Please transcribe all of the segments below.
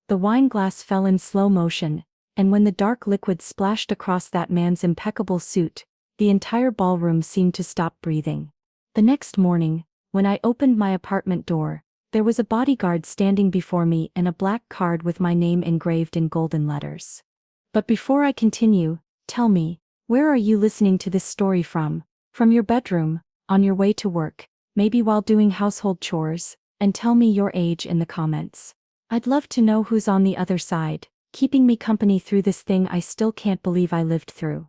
The wine glass fell in slow motion, and when the dark liquid splashed across that man's impeccable suit, the entire ballroom seemed to stop breathing. The next morning, when I opened my apartment door, there was a bodyguard standing before me and a black card with my name engraved in golden letters. But before I continue, tell me, where are you listening to this story from? From your bedroom, on your way to work, maybe while doing household chores, and tell me your age in the comments. I'd love to know who's on the other side, keeping me company through this thing I still can't believe I lived through.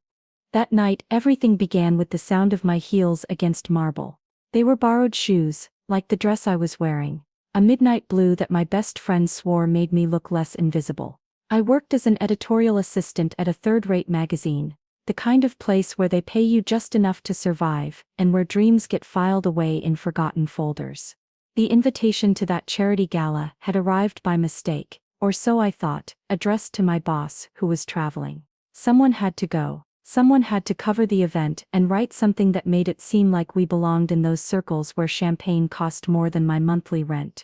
That night, everything began with the sound of my heels against marble. They were borrowed shoes, like the dress I was wearing, a midnight blue that my best friend swore made me look less invisible. I worked as an editorial assistant at a third-rate magazine, the kind of place where they pay you just enough to survive, and where dreams get filed away in forgotten folders. The invitation to that charity gala had arrived by mistake, or so I thought, addressed to my boss, who was traveling. Someone had to go. Someone had to cover the event and write something that made it seem like we belonged in those circles where champagne cost more than my monthly rent.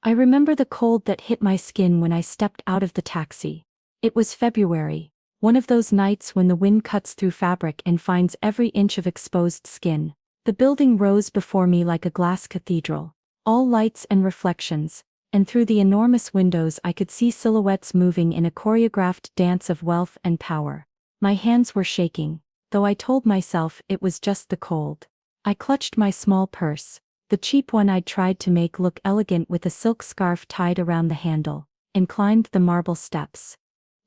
I remember the cold that hit my skin when I stepped out of the taxi. It was February, one of those nights when the wind cuts through fabric and finds every inch of exposed skin. The building rose before me like a glass cathedral, all lights and reflections, and through the enormous windows I could see silhouettes moving in a choreographed dance of wealth and power. My hands were shaking, though I told myself it was just the cold. I clutched my small purse, the cheap one I'd tried to make look elegant with a silk scarf tied around the handle, and climbed the marble steps.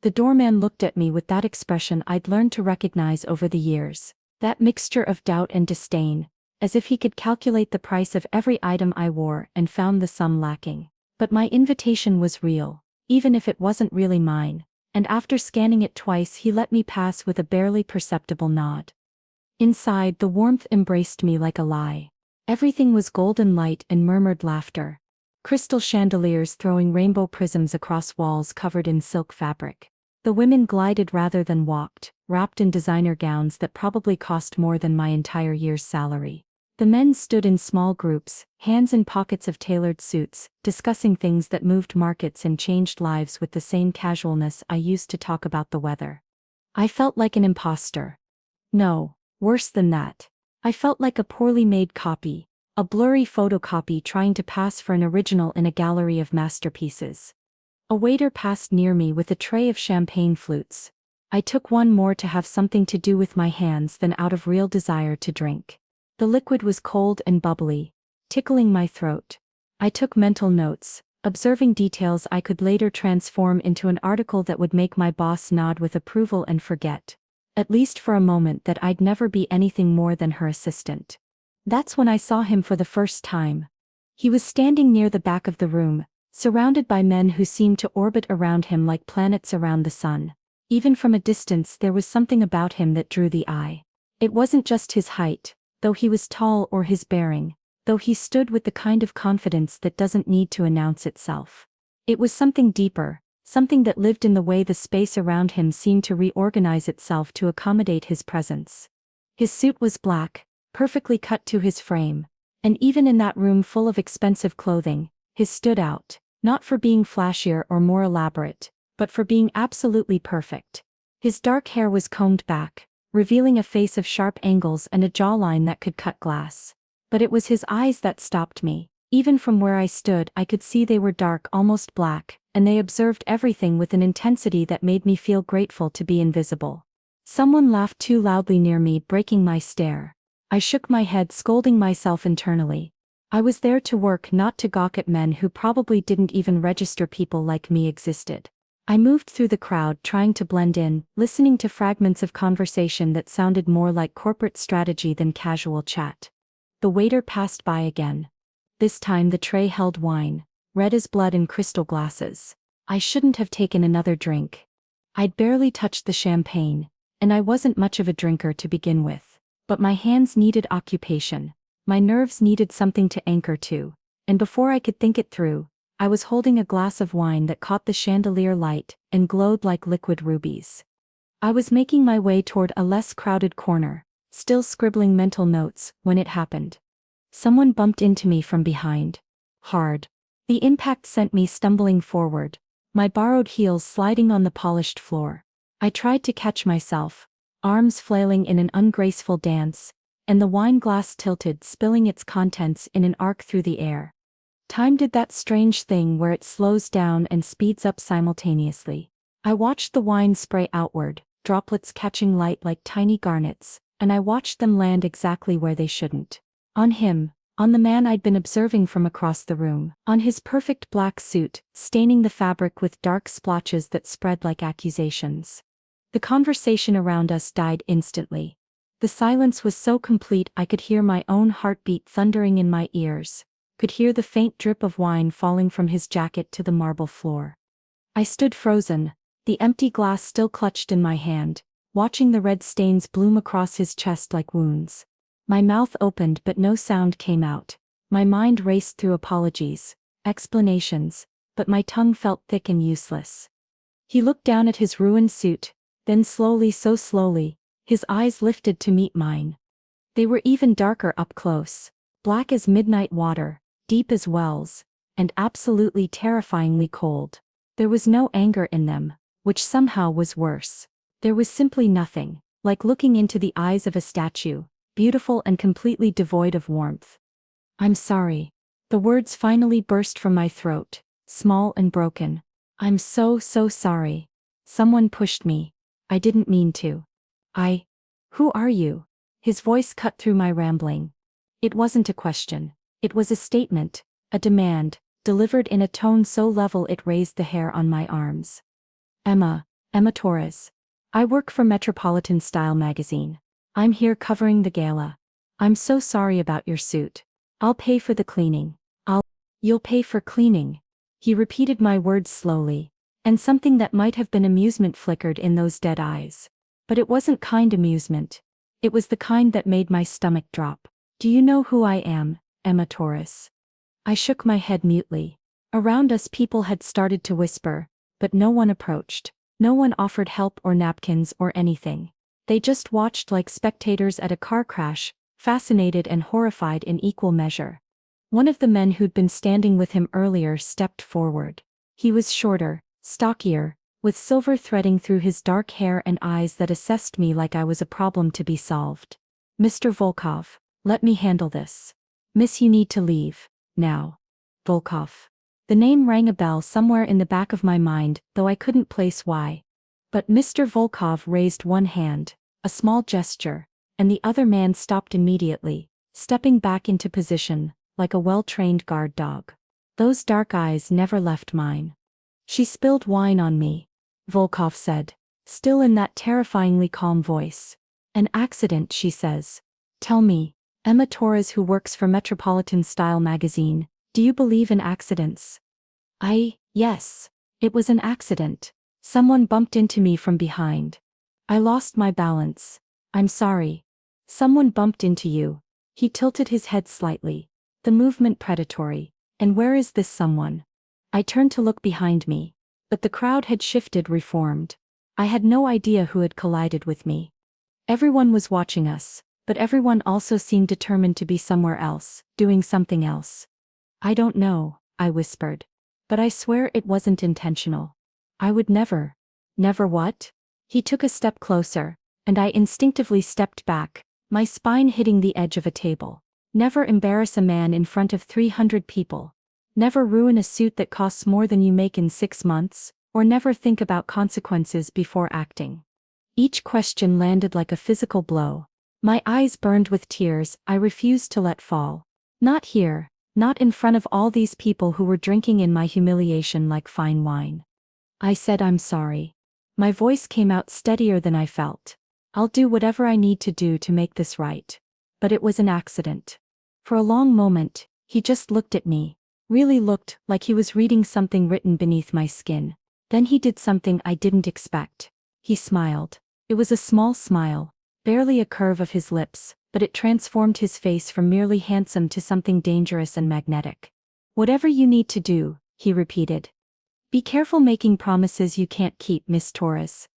The doorman looked at me with that expression I'd learned to recognize over the years, that mixture of doubt and disdain, as if he could calculate the price of every item I wore and found the sum lacking. But my invitation was real, even if it wasn't really mine. And after scanning it twice he let me pass with a barely perceptible nod. Inside, the warmth embraced me like a lie. Everything was golden light and murmured laughter. Crystal chandeliers throwing rainbow prisms across walls covered in silk fabric. The women glided rather than walked, wrapped in designer gowns that probably cost more than my entire year's salary. The men stood in small groups, hands in pockets of tailored suits, discussing things that moved markets and changed lives with the same casualness I used to talk about the weather. I felt like an imposter. No, worse than that. I felt like a poorly made copy, a blurry photocopy trying to pass for an original in a gallery of masterpieces. A waiter passed near me with a tray of champagne flutes. I took one more to have something to do with my hands than out of real desire to drink. The liquid was cold and bubbly, tickling my throat. I took mental notes, observing details I could later transform into an article that would make my boss nod with approval and forget, at least for a moment, that I'd never be anything more than her assistant. That's when I saw him for the first time. He was standing near the back of the room, surrounded by men who seemed to orbit around him like planets around the sun. Even from a distance there was something about him that drew the eye. It wasn't just his height, though he was tall, or his bearing, though he stood with the kind of confidence that doesn't need to announce itself. It was something deeper, something that lived in the way the space around him seemed to reorganize itself to accommodate his presence. His suit was black, perfectly cut to his frame, and even in that room full of expensive clothing, his stood out, not for being flashier or more elaborate, but for being absolutely perfect. His dark hair was combed back, revealing a face of sharp angles and a jawline that could cut glass. But it was his eyes that stopped me. Even from where I stood I could see they were dark, almost black, and they observed everything with an intensity that made me feel grateful to be invisible. Someone laughed too loudly near me, breaking my stare. I shook my head, scolding myself internally. I was there to work, not to gawk at men who probably didn't even register people like me existed. I moved through the crowd, trying to blend in, listening to fragments of conversation that sounded more like corporate strategy than casual chat. The waiter passed by again. This time the tray held wine, red as blood in crystal glasses. I shouldn't have taken another drink. I'd barely touched the champagne, and I wasn't much of a drinker to begin with. But my hands needed occupation, my nerves needed something to anchor to, and before I could think it through, I was holding a glass of wine that caught the chandelier light and glowed like liquid rubies. I was making my way toward a less crowded corner, still scribbling mental notes, when it happened. Someone bumped into me from behind. Hard. The impact sent me stumbling forward, my borrowed heels sliding on the polished floor. I tried to catch myself, arms flailing in an ungraceful dance, and the wine glass tilted, spilling its contents in an arc through the air. Time did that strange thing where it slows down and speeds up simultaneously. I watched the wine spray outward, droplets catching light like tiny garnets, and I watched them land exactly where they shouldn't. On him, on the man I'd been observing from across the room, on his perfect black suit, staining the fabric with dark splotches that spread like accusations. The conversation around us died instantly. The silence was so complete I could hear my own heartbeat thundering in my ears, could hear the faint drip of wine falling from his jacket to the marble floor. I stood frozen, the empty glass still clutched in my hand, watching the red stains bloom across his chest like wounds. My mouth opened but no sound came out. My mind raced through apologies, explanations, but my tongue felt thick and useless. He looked down at his ruined suit, then slowly, so slowly, his eyes lifted to meet mine. They were even darker up close, black as midnight water, deep as wells, and absolutely terrifyingly cold. There was no anger in them, which somehow was worse. There was simply nothing, like looking into the eyes of a statue, beautiful and completely devoid of warmth. "I'm sorry." The words finally burst from my throat, small and broken. "I'm so sorry. Someone pushed me. I didn't mean to." Who are you?" His voice cut through my rambling. It wasn't a question. It was a statement, a demand, delivered in a tone so level it raised the hair on my arms. Emma Torres. I work for Metropolitan Style magazine. I'm here covering the gala. I'm so sorry about your suit. I'll pay for the cleaning. You'll pay for cleaning." He repeated my words slowly, and something that might have been amusement flickered in those dead eyes. But it wasn't kind amusement. It was the kind that made my stomach drop. "Do you know who I am, Emma Torres?" I shook my head mutely. Around us people had started to whisper, but no one approached. No one offered help or napkins or anything. They just watched like spectators at a car crash, fascinated and horrified in equal measure. One of the men who'd been standing with him earlier stepped forward. He was shorter, stockier, with silver threading through his dark hair and eyes that assessed me like I was a problem to be solved. "Mr. Volkov, let me handle this. Miss, you need to leave, now." Volkov. The name rang a bell somewhere in the back of my mind, though I couldn't place why. But Mr. Volkov raised one hand, a small gesture, and the other man stopped immediately, stepping back into position, like a well-trained guard dog. Those dark eyes never left mine. "She spilled wine on me," Volkov said, still in that terrifyingly calm voice. "An accident," she says. "Tell me, Emma Torres who works for Metropolitan Style magazine, do you believe in accidents?" Yes. It was an accident. Someone bumped into me from behind. I lost my balance. "I'm sorry." "Someone bumped into you." He tilted his head slightly, the movement predatory. "And where is this someone?" I turned to look behind me. But the crowd had shifted, reformed. I had no idea who had collided with me. Everyone was watching us, but everyone also seemed determined to be somewhere else, doing something else. "I don't know," I whispered. "But I swear it wasn't intentional. I would never." "Never what?" He took a step closer, and I instinctively stepped back, my spine hitting the edge of a table. "Never embarrass a man in front of 300 people. Never ruin a suit that costs more than you make in 6 months, or never think about consequences before acting." Each question landed like a physical blow. My eyes burned with tears I refused to let fall. Not here, not in front of all these people who were drinking in my humiliation like fine wine. I said, "I'm sorry." My voice came out steadier than I felt. "I'll do whatever I need to do to make this right. But it was an accident." For a long moment, he just looked at me. Really looked like he was reading something written beneath my skin. Then he did something I didn't expect. He smiled. It was a small smile, barely a curve of his lips, but it transformed his face from merely handsome to something dangerous and magnetic. "Whatever you need to do," he repeated. "Be careful making promises you can't keep, Miss Torres."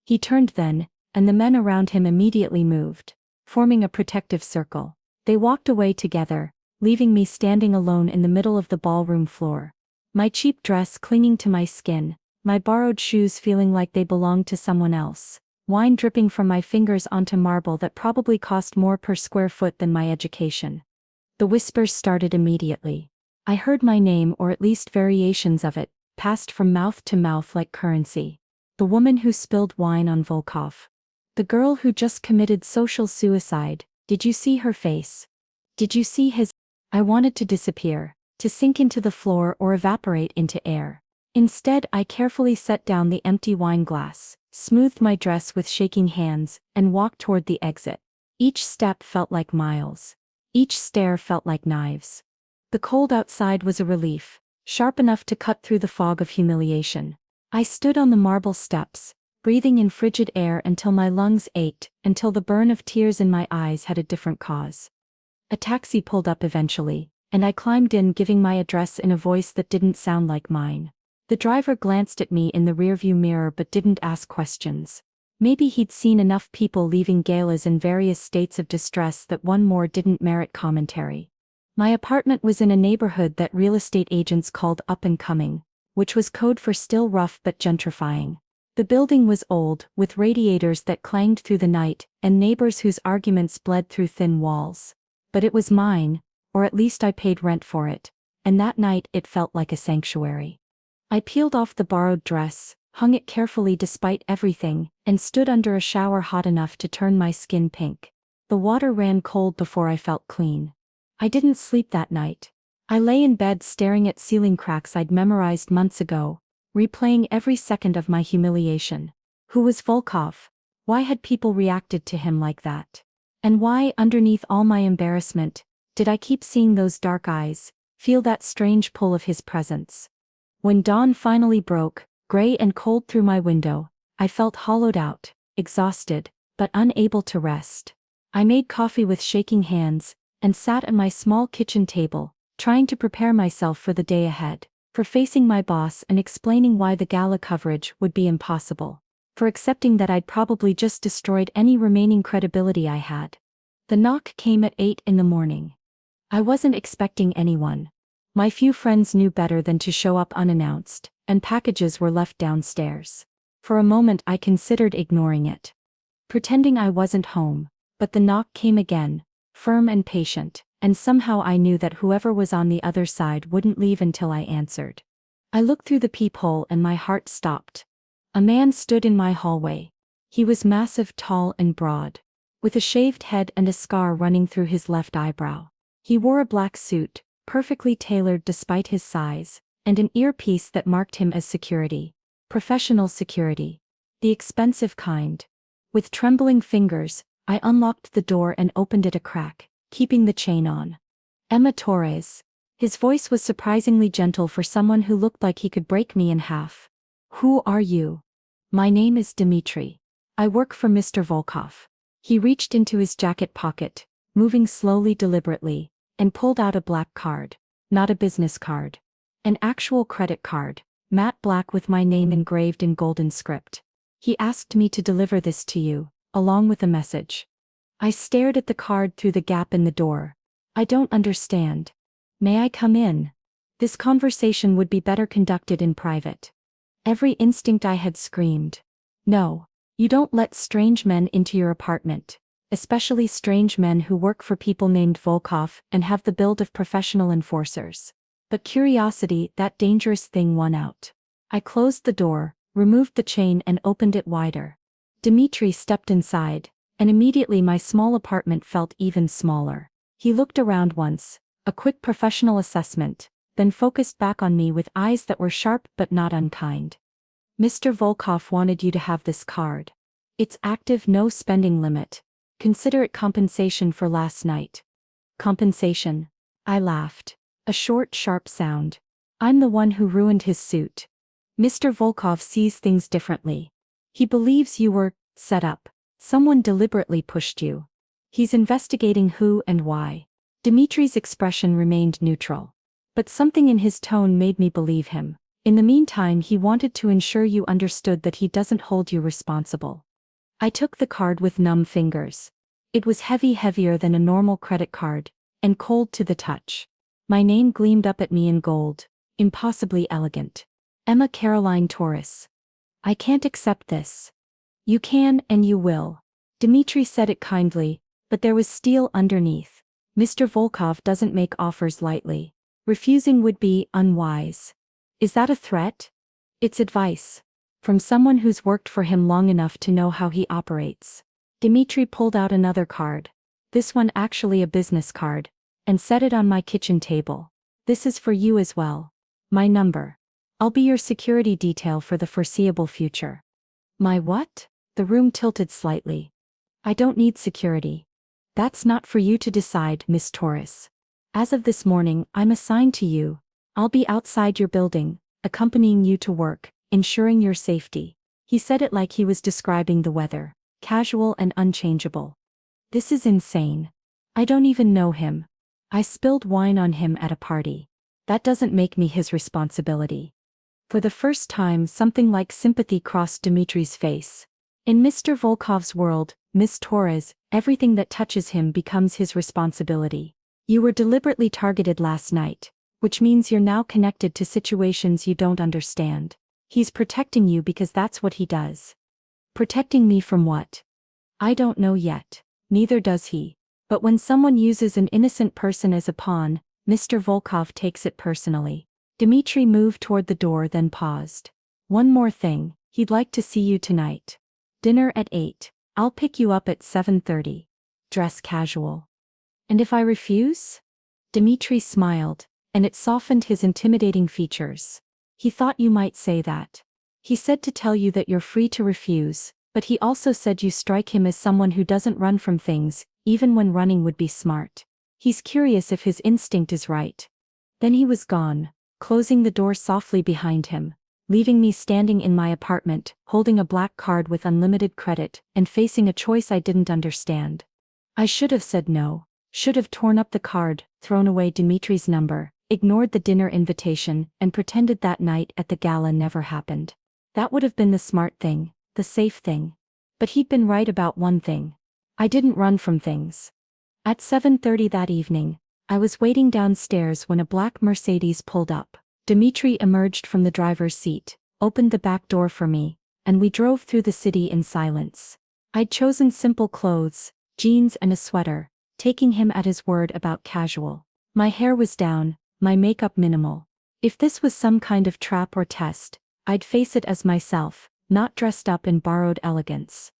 He turned then, and the men around him immediately moved, forming a protective circle. They walked away together, leaving me standing alone in the middle of the ballroom floor. My cheap dress clinging to my skin, my borrowed shoes feeling like they belonged to someone else, wine dripping from my fingers onto marble that probably cost more per square foot than my education. The whispers started immediately. I heard my name, or at least variations of it, passed from mouth to mouth like currency. The woman who spilled wine on Volkov. The girl who just committed social suicide, did you see her face? Did you see his? I wanted to disappear, to sink into the floor or evaporate into air. Instead, I carefully set down the empty wine glass, smoothed my dress with shaking hands, and walked toward the exit. Each step felt like miles. Each stare felt like knives. The cold outside was a relief, sharp enough to cut through the fog of humiliation. I stood on the marble steps, breathing in frigid air until my lungs ached, until the burn of tears in my eyes had a different cause. A taxi pulled up eventually, and I climbed in, giving my address in a voice that didn't sound like mine. The driver glanced at me in the rearview mirror but didn't ask questions. Maybe he'd seen enough people leaving galas in various states of distress that one more didn't merit commentary. My apartment was in a neighborhood that real estate agents called up and coming, which was code for still rough but gentrifying. The building was old, with radiators that clanged through the night, and neighbors whose arguments bled through thin walls. But it was mine, or at least I paid rent for it, and that night it felt like a sanctuary. I peeled off the borrowed dress, hung it carefully despite everything, and stood under a shower hot enough to turn my skin pink. The water ran cold before I felt clean. I didn't sleep that night. I lay in bed staring at ceiling cracks I'd memorized months ago, replaying every second of my humiliation. Who was Volkov? Why had people reacted to him like that? And why, underneath all my embarrassment, did I keep seeing those dark eyes, feel that strange pull of his presence? When dawn finally broke, gray and cold through my window, I felt hollowed out, exhausted, but unable to rest. I made coffee with shaking hands, and sat at my small kitchen table, trying to prepare myself for the day ahead, for facing my boss and explaining why the gala coverage would be impossible, for accepting that I'd probably just destroyed any remaining credibility I had. The knock came at 8 in the morning. I wasn't expecting anyone. My few friends knew better than to show up unannounced, and packages were left downstairs. For a moment I considered ignoring it, pretending I wasn't home, but the knock came again, firm and patient, and somehow I knew that whoever was on the other side wouldn't leave until I answered. I looked through the peephole and my heart stopped. A man stood in my hallway. He was massive, tall and broad, with a shaved head and a scar running through his left eyebrow. He wore a black suit, perfectly tailored despite his size, and an earpiece that marked him as security. Professional security. The expensive kind. With trembling fingers, I unlocked the door and opened it a crack, keeping the chain on. Emma Torres. His voice was surprisingly gentle for someone who looked like he could break me in half. Who are you? My name is Dmitri. I work for Mr. Volkov. He reached into his jacket pocket, moving slowly, deliberately, and pulled out a black card. Not a business card. An actual credit card, matte black with my name engraved in golden script. He asked me to deliver this to you, along with a message. I stared at the card through the gap in the door. I don't understand. May I come in? This conversation would be better conducted in private. Every instinct I had screamed. No. You don't let strange men into your apartment, especially strange men who work for people named Volkov and have the build of professional enforcers. But curiosity, that dangerous thing, won out. I closed the door, removed the chain and opened it wider. Dmitri stepped inside, and immediately my small apartment felt even smaller. He looked around once, a quick professional assessment, then focused back on me with eyes that were sharp but not unkind. Mr. Volkov wanted you to have this card. It's active, no spending limit. Consider it compensation for last night. Compensation? I laughed. A short, sharp sound. I'm the one who ruined his suit. Mr. Volkov sees things differently. He believes you were set up. Someone deliberately pushed you. He's investigating who and why. Dimitri's expression remained neutral. But something in his tone made me believe him. In the meantime, he wanted to ensure you understood that he doesn't hold you responsible. I took the card with numb fingers. It was heavy, heavier than a normal credit card, and cold to the touch. My name gleamed up at me in gold, impossibly elegant. Emma Caroline Taurus. I can't accept this. You can and you will. Dmitri said it kindly, but there was steel underneath. Mr. Volkov doesn't make offers lightly. Refusing would be unwise. Is that a threat? It's advice. From someone who's worked for him long enough to know how he operates. Dmitri pulled out another card. This one actually a business card. And set it on my kitchen table. This is for you as well. My number. I'll be your security detail for the foreseeable future. My what? The room tilted slightly. I don't need security. That's not for you to decide, Miss Taurus. As of this morning, I'm assigned to you. I'll be outside your building, accompanying you to work, ensuring your safety. He said it like he was describing the weather, casual and unchangeable. This is insane. I don't even know him. I spilled wine on him at a party. That doesn't make me his responsibility. For the first time, something like sympathy crossed Dmitri's face. In Mr. Volkov's world, Miss Torres, everything that touches him becomes his responsibility. You were deliberately targeted last night, which means you're now connected to situations you don't understand. He's protecting you because that's what he does. Protecting me from what? I don't know yet. Neither does he. But when someone uses an innocent person as a pawn, Mr. Volkov takes it personally. Dmitri moved toward the door then paused. One more thing, he'd like to see you tonight. Dinner at 8. I'll pick you up at 7:30. Dress casual. And if I refuse? Dmitri smiled, and it softened his intimidating features. He thought you might say that. He said to tell you that you're free to refuse, but he also said you strike him as someone who doesn't run from things, even when running would be smart. He's curious if his instinct is right. Then he was gone, closing the door softly behind him, leaving me standing in my apartment, holding a black card with unlimited credit, and facing a choice I didn't understand. I should have said no, should have torn up the card, thrown away Dmitri's number, ignored the dinner invitation, and pretended that night at the gala never happened. That would have been the smart thing, the safe thing. But he'd been right about one thing. I didn't run from things. At 7:30 that evening, I was waiting downstairs when a black Mercedes pulled up. Dmitri emerged from the driver's seat, opened the back door for me, and we drove through the city in silence. I'd chosen simple clothes, jeans and a sweater, taking him at his word about casual. My hair was down, my makeup minimal. If this was some kind of trap or test, I'd face it as myself, not dressed up in borrowed elegance.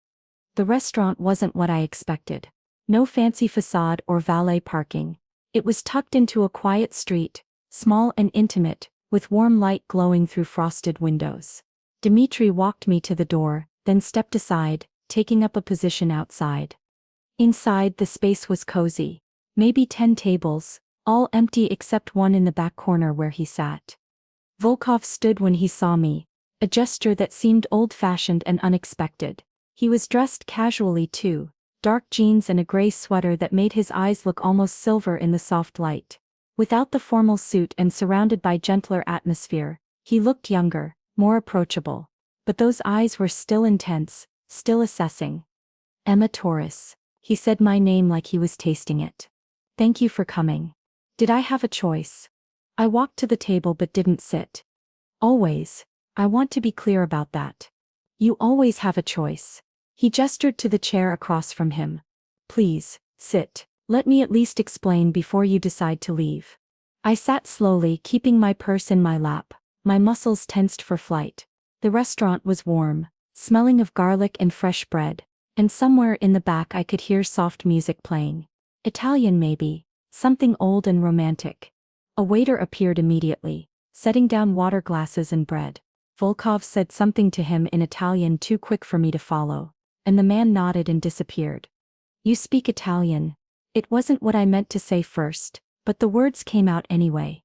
The restaurant wasn't what I expected. No fancy facade or valet parking. It was tucked into a quiet street, small and intimate, with warm light glowing through frosted windows. Dmitri walked me to the door, then stepped aside, taking up a position outside. Inside, the space was cozy. Maybe 10 tables, all empty except one in the back corner where he sat. Volkov stood when he saw me, a gesture that seemed old-fashioned and unexpected. He was dressed casually too, dark jeans and a gray sweater that made his eyes look almost silver in the soft light. Without the formal suit and surrounded by gentler atmosphere, he looked younger, more approachable. But those eyes were still intense, still assessing. Emma Taurus. He said my name like he was tasting it. Thank you for coming. Did I have a choice? I walked to the table but didn't sit. Always. I want to be clear about that. You always have a choice. He gestured to the chair across from him. Please, sit. Let me at least explain before you decide to leave. I sat slowly, keeping my purse in my lap, my muscles tensed for flight. The restaurant was warm, smelling of garlic and fresh bread, and somewhere in the back I could hear soft music playing. Italian maybe, something old and romantic. A waiter appeared immediately, setting down water glasses and bread. Volkov said something to him in Italian too quick for me to follow, and the man nodded and disappeared. You speak Italian. It wasn't what I meant to say first, but the words came out anyway.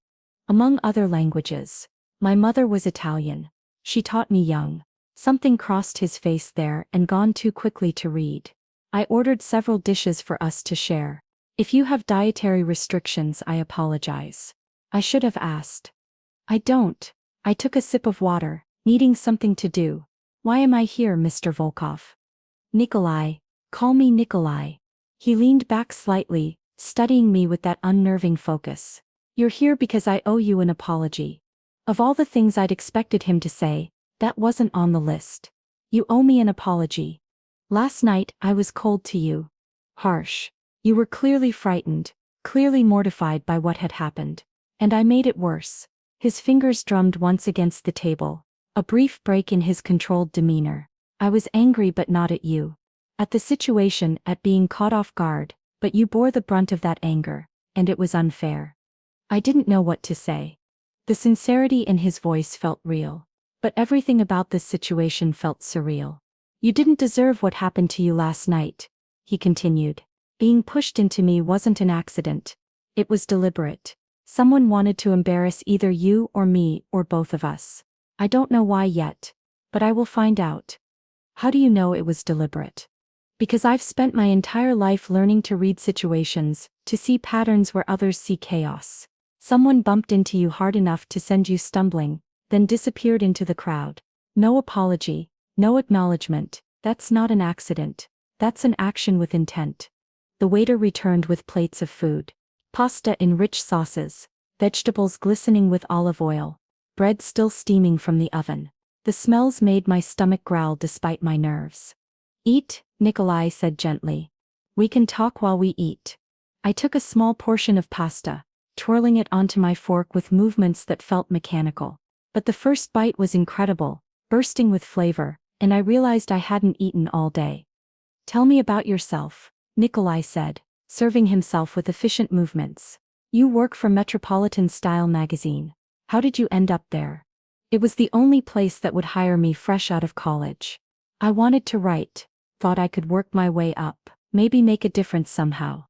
Among other languages. My mother was Italian. She taught me young. Something crossed his face there and gone too quickly to read. I ordered several dishes for us to share. If you have dietary restrictions, I apologize. I should have asked. I don't. I took a sip of water, needing something to do. Why am I here, Mr. Volkov? Nikolai. Call me Nikolai. He leaned back slightly, studying me with that unnerving focus. You're here because I owe you an apology. Of all the things I'd expected him to say, that wasn't on the list. You owe me an apology. Last night, I was cold to you. Harsh. You were clearly frightened, clearly mortified by what had happened. And I made it worse. His fingers drummed once against the table, a brief break in his controlled demeanor. I was angry but not at you. At the situation, at being caught off guard, but you bore the brunt of that anger, and it was unfair. I didn't know what to say. The sincerity in his voice felt real. But everything about this situation felt surreal. You didn't deserve what happened to you last night, he continued. Being pushed into me wasn't an accident. It was deliberate. Someone wanted to embarrass either you or me or both of us. I don't know why yet, but I will find out. How do you know it was deliberate? Because I've spent my entire life learning to read situations, to see patterns where others see chaos. Someone bumped into you hard enough to send you stumbling, then disappeared into the crowd. No apology, no acknowledgement. That's not an accident. That's an action with intent. The waiter returned with plates of food. Pasta in rich sauces, vegetables glistening with olive oil, bread still steaming from the oven. The smells made my stomach growl despite my nerves. Eat, Nikolai said gently. We can talk while we eat. I took a small portion of pasta, twirling it onto my fork with movements that felt mechanical. But the first bite was incredible, bursting with flavor, and I realized I hadn't eaten all day. Tell me about yourself, Nikolai said, serving himself with efficient movements. You work for Metropolitan Style magazine. How did you end up there? It was the only place that would hire me fresh out of college. I wanted to write, thought I could work my way up, maybe make a difference somehow.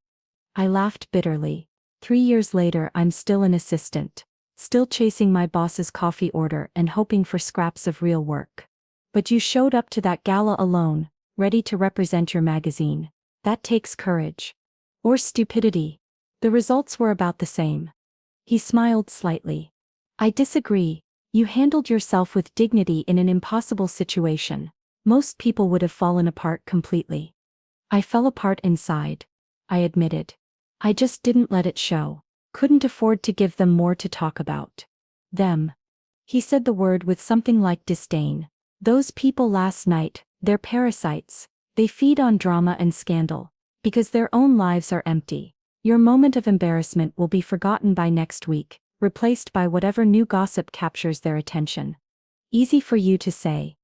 I laughed bitterly. 3 years later, I'm still an assistant. Still chasing my boss's coffee order and hoping for scraps of real work. But you showed up to that gala alone, ready to represent your magazine. That takes courage. Or stupidity. The results were about the same. He smiled slightly. I disagree. You handled yourself with dignity in an impossible situation. Most people would have fallen apart completely. I fell apart inside, I admitted. I just didn't let it show. Couldn't afford to give them more to talk about. Them. He said the word with something like disdain. Those people last night, they're parasites. They feed on drama and scandal. Because their own lives are empty. Your moment of embarrassment will be forgotten by next week, replaced by whatever new gossip captures their attention. Easy for you to say.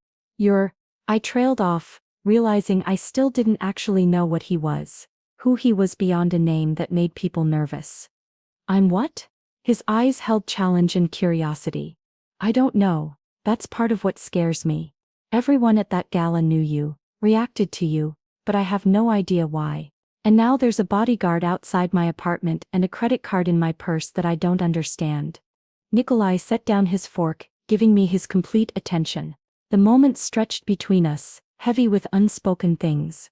I trailed off, realizing I still didn't actually know what he was. Who he was beyond a name that made people nervous. I'm what? His eyes held challenge and curiosity. I don't know. That's part of what scares me. Everyone at that gala knew you, reacted to you, but I have no idea why. And now there's a bodyguard outside my apartment and a credit card in my purse that I don't understand. Nikolai set down his fork, giving me his complete attention. The moment stretched between us, heavy with unspoken things.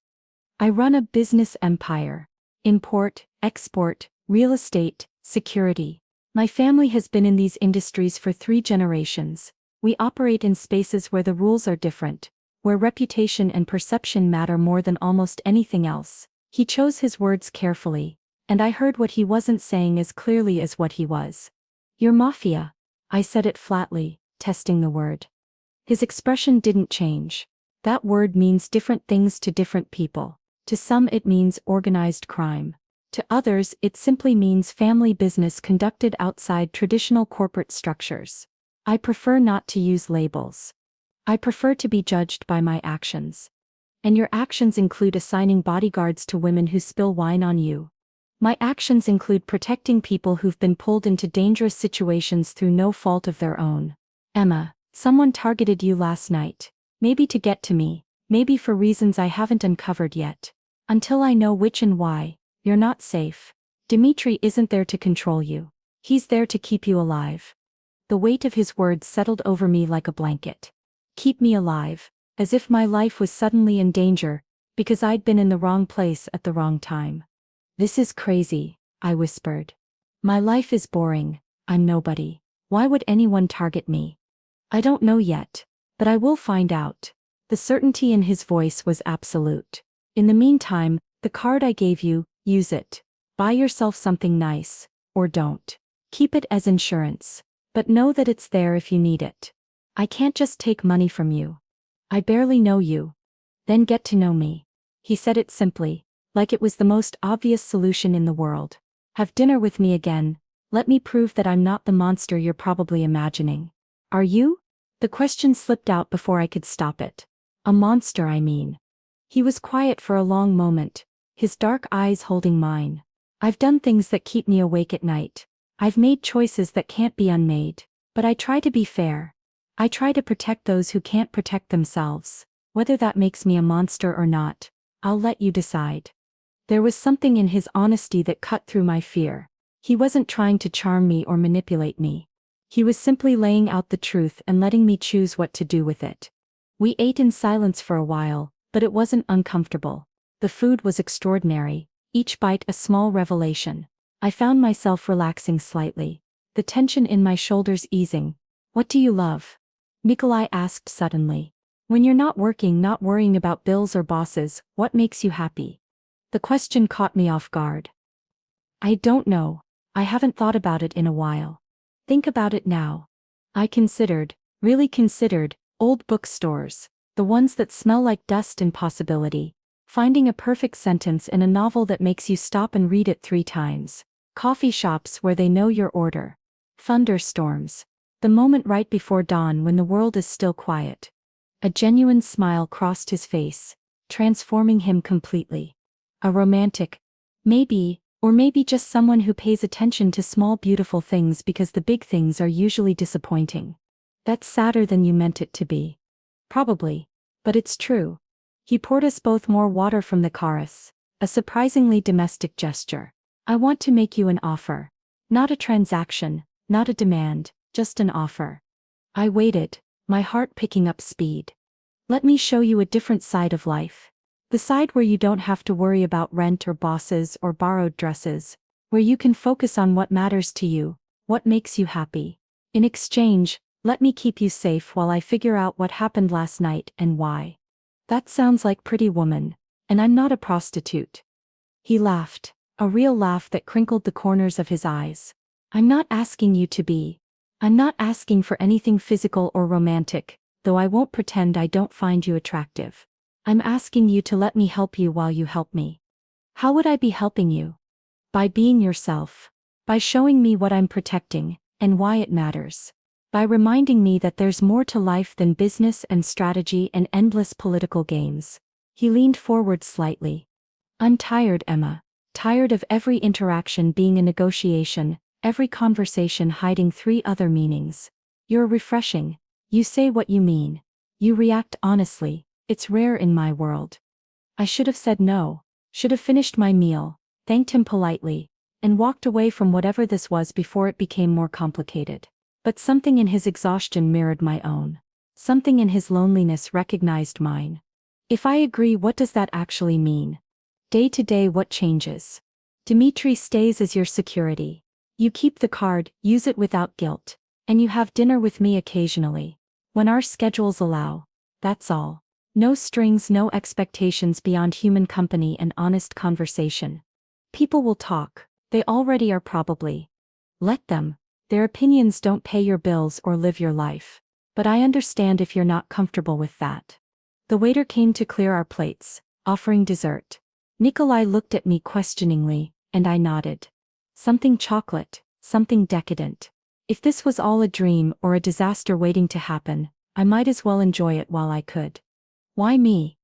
I run a business empire. Import, export, real estate, security. My family has been in these industries for 3 generations. We operate in spaces where the rules are different, where reputation and perception matter more than almost anything else. He chose his words carefully, and I heard what he wasn't saying as clearly as what he was. You're Mafia. I said it flatly, testing the word. His expression didn't change. That word means different things to different people. To some it means organized crime. To others it simply means family business conducted outside traditional corporate structures. I prefer not to use labels. I prefer to be judged by my actions. And your actions include assigning bodyguards to women who spill wine on you. My actions include protecting people who've been pulled into dangerous situations through no fault of their own. Emma, someone targeted you last night. Maybe to get to me, maybe for reasons I haven't uncovered yet. Until I know which and why, you're not safe. Dmitri isn't there to control you. He's there to keep you alive. The weight of his words settled over me like a blanket. Keep me alive, as if my life was suddenly in danger, because I'd been in the wrong place at the wrong time. This is crazy, I whispered. My life is boring, I'm nobody. Why would anyone target me? I don't know yet, but I will find out. The certainty in his voice was absolute. In the meantime, the card I gave you, use it. Buy yourself something nice, or don't. Keep it as insurance. But know that it's there if you need it. I can't just take money from you. I barely know you. Then get to know me. He said it simply, like it was the most obvious solution in the world. Have dinner with me again. Let me prove that I'm not the monster you're probably imagining. Are you? The question slipped out before I could stop it. A monster, I mean. He was quiet for a long moment, his dark eyes holding mine. I've done things that keep me awake at night. I've made choices that can't be unmade. But I try to be fair. I try to protect those who can't protect themselves. Whether that makes me a monster or not, I'll let you decide. There was something in his honesty that cut through my fear. He wasn't trying to charm me or manipulate me. He was simply laying out the truth and letting me choose what to do with it. We ate in silence for a while, but it wasn't uncomfortable. The food was extraordinary, each bite a small revelation. I found myself relaxing slightly, the tension in my shoulders easing. What do you love? Nikolai asked suddenly. When you're not working, not worrying about bills or bosses, what makes you happy? The question caught me off guard. I don't know. I haven't thought about it in a while. Think about it now. I considered, really considered, old bookstores, the ones that smell like dust and possibility. Finding a perfect sentence in a novel that makes you stop and read it 3 times. Coffee shops where they know your order. Thunderstorms. The moment right before dawn when the world is still quiet. A genuine smile crossed his face, transforming him completely. A romantic. Maybe, or maybe just someone who pays attention to small beautiful things because the big things are usually disappointing. That's sadder than you meant it to be. Probably. But it's true. He poured us both more water from the chorus, a surprisingly domestic gesture. I want to make you an offer. Not a transaction, not a demand, just an offer. I waited, my heart picking up speed. Let me show you a different side of life. The side where you don't have to worry about rent or bosses or borrowed dresses, where you can focus on what matters to you, what makes you happy. In exchange, let me keep you safe while I figure out what happened last night and why. That sounds like Pretty Woman, and I'm not a prostitute. He laughed, a real laugh that crinkled the corners of his eyes. I'm not asking you to be. I'm not asking for anything physical or romantic, though I won't pretend I don't find you attractive. I'm asking you to let me help you while you help me. How would I be helping you? By being yourself. By showing me what I'm protecting, and why it matters. By reminding me that there's more to life than business and strategy and endless political games. He leaned forward slightly. I'm tired, Emma. Tired of every interaction being a negotiation, every conversation hiding 3 other meanings. You're refreshing. You say what you mean. You react honestly. It's rare in my world. I should have said no, should have finished my meal, thanked him politely, and walked away from whatever this was before it became more complicated. But something in his exhaustion mirrored my own. Something in his loneliness recognized mine. If I agree, what does that actually mean? Day to day, what changes? Dimitri stays as your security. You keep the card, use it without guilt, and you have dinner with me occasionally. When our schedules allow. That's all. No strings, no expectations beyond human company and honest conversation. People will talk, they already are probably. Let them. Their opinions don't pay your bills or live your life. But I understand if you're not comfortable with that. The waiter came to clear our plates, offering dessert. Nikolai looked at me questioningly, and I nodded. Something chocolate, something decadent. If this was all a dream or a disaster waiting to happen, I might as well enjoy it while I could. Why me?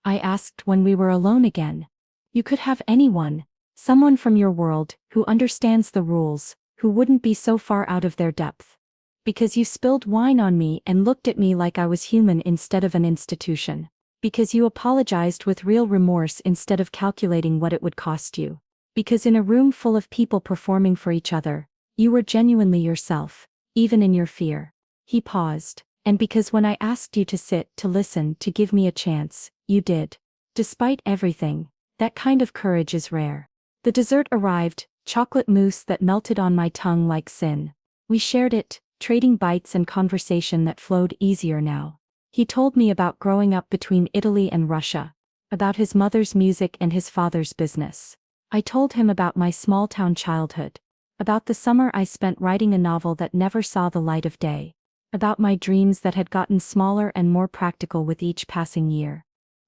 I asked when we were alone again. You could have anyone, someone from your world, who understands the rules, who wouldn't be so far out of their depth. Because you spilled wine on me and looked at me like I was human instead of an institution. Because you apologized with real remorse instead of calculating what it would cost you. Because in a room full of people performing for each other, you were genuinely yourself, even in your fear. He paused. And because when I asked you to sit, to listen, to give me a chance, you did. Despite everything, that kind of courage is rare. The dessert arrived, chocolate mousse that melted on my tongue like sin. We shared it, trading bites and conversation that flowed easier now. He told me about growing up between Italy and Russia, about his mother's music and his father's business. I told him about my small-town childhood, About the summer I spent writing a novel that never saw the light of day. About my dreams that had gotten smaller and more practical with each passing year.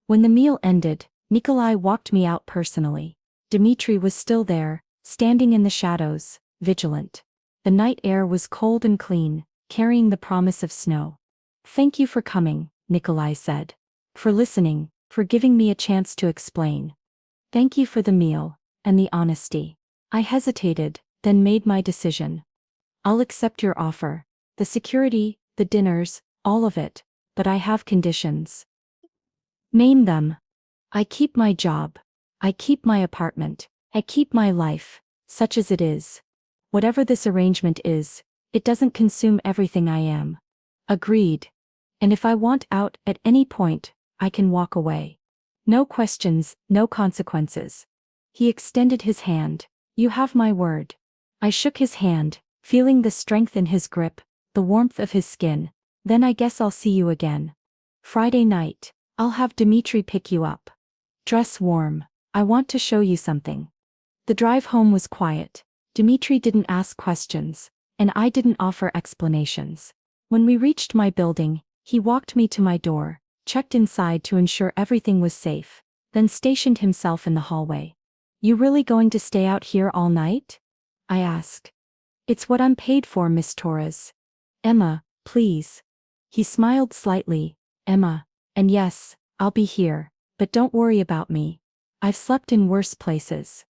When the meal ended, Nikolai walked me out personally. Dmitri was still there, standing in the shadows, vigilant. The night air was cold and clean, carrying the promise of snow. "Thank you for coming," Nikolai said. "For listening, for giving me a chance to explain. Thank you for the meal, and the honesty." I hesitated, then made my decision. "I'll accept your offer. The security, the dinners, all of it, but I have conditions." "Name them." "I keep my job. I keep my apartment. I keep my life, such as it is. Whatever this arrangement is, it doesn't consume everything I am." "Agreed. And if I want out at any point, I can walk away. No questions, no consequences." He extended his hand. "You have my word." I shook his hand, feeling the strength in his grip, the warmth of his skin. "Then I guess I'll see you again. Friday night. I'll have Dmitri pick you up. Dress warm. I want to show you something." The drive home was quiet. Dmitri didn't ask questions, and I didn't offer explanations. When we reached my building, he walked me to my door, checked inside to ensure everything was safe, then stationed himself in the hallway. "You really going to stay out here all night?" I asked. "It's what I'm paid for, Miss Torres." "Emma, please." He smiled slightly. "Emma. And yes, I'll be here, but don't worry about me. I've slept in worse places."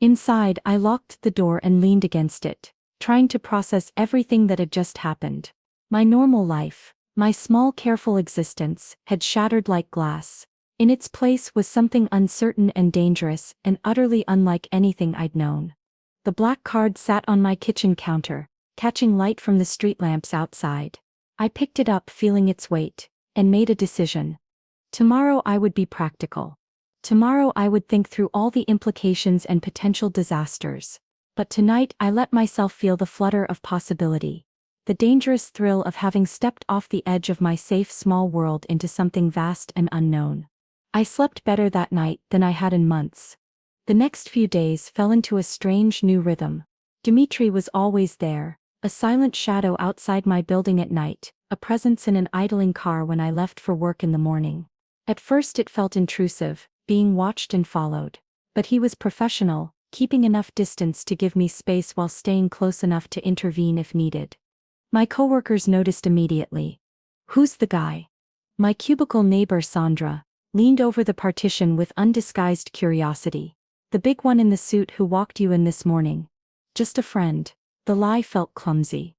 Inside, I locked the door and leaned against it, trying to process everything that had just happened. My normal life, my small careful existence, had shattered like glass. In its place was something uncertain and dangerous and utterly unlike anything I'd known. The black card sat on my kitchen counter, catching light from the street lamps outside. I picked it up feeling its weight, and made a decision. Tomorrow I would be practical. Tomorrow I would think through all the implications and potential disasters. But tonight I let myself feel the flutter of possibility. The dangerous thrill of having stepped off the edge of my safe small world into something vast and unknown. I slept better that night than I had in months. The next few days fell into a strange new rhythm. Dmitri was always there, a silent shadow outside my building at night, a presence in an idling car when I left for work in the morning. At first it felt intrusive, being watched and followed. But he was professional, keeping enough distance to give me space while staying close enough to intervene if needed. My coworkers noticed immediately. "Who's the guy?" My cubicle neighbor Sandra leaned over the partition with undisguised curiosity. "The big one in the suit who walked you in this morning." "Just a friend." The lie felt clumsy.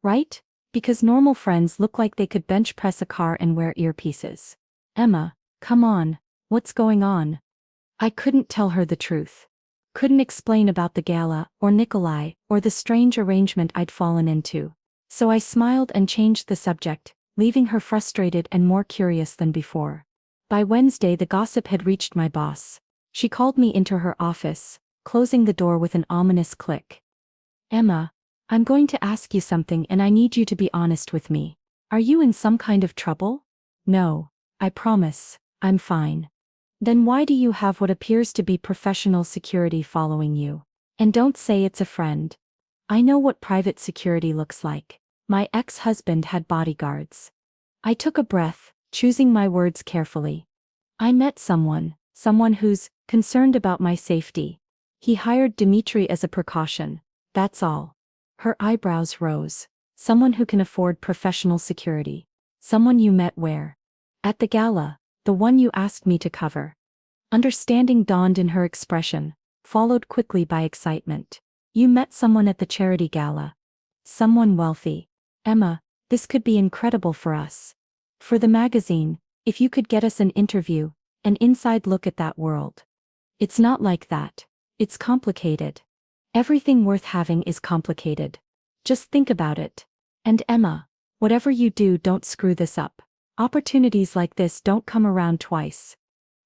Right? Because normal friends look like they could bench press a car and wear earpieces. "Emma, come on. What's going on?" I couldn't tell her the truth. Couldn't explain about the gala, or Nikolai, or the strange arrangement I'd fallen into. So I smiled and changed the subject, leaving her frustrated and more curious than before. By Wednesday the gossip had reached my boss. She called me into her office, closing the door with an ominous click. "Emma, I'm going to ask you something and I need you to be honest with me. Are you in some kind of trouble?" "No. I promise, I'm fine." "Then why do you have what appears to be professional security following you? And don't say it's a friend. I know what private security looks like. My ex-husband had bodyguards." I took a breath, choosing my words carefully. "I met someone who's concerned about my safety. He hired Dmitri as a precaution, that's all." Her eyebrows rose. "Someone who can afford professional security. Someone you met where?" "At the gala, the one you asked me to cover." Understanding dawned in her expression, followed quickly by excitement. "You met someone at the charity gala. Someone wealthy. Emma, this could be incredible for us. For the magazine, if you could get us an interview, an inside look at that world." "It's not like that. It's complicated. Everything worth having is complicated. Just think about it. And Emma, whatever you do, don't screw this up. Opportunities like this don't come around twice."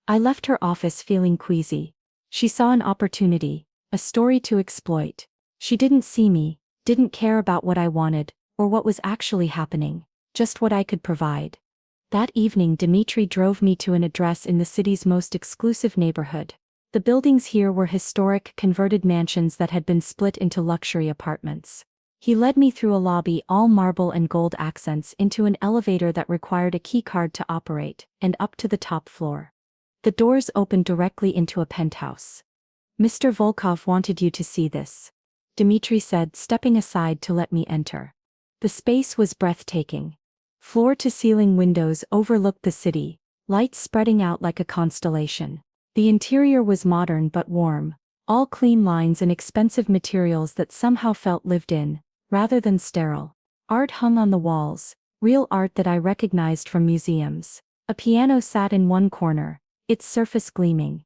I left her office feeling queasy. She saw an opportunity, a story to exploit. She didn't see me, didn't care about what I wanted, or what was actually happening, just what I could provide. That evening Dmitri drove me to an address in the city's most exclusive neighborhood. The buildings here were historic, converted mansions that had been split into luxury apartments. He led me through a lobby all marble and gold accents into an elevator that required a key card to operate, and up to the top floor. The doors opened directly into a penthouse. "Mr. Volkov wanted you to see this," Dmitri said, stepping aside to let me enter. The space was breathtaking. Floor-to-ceiling windows overlooked the city, lights spreading out like a constellation. The interior was modern but warm, all clean lines and expensive materials that somehow felt lived in, rather than sterile. Art hung on the walls, real art that I recognized from museums. A piano sat in one corner, its surface gleaming.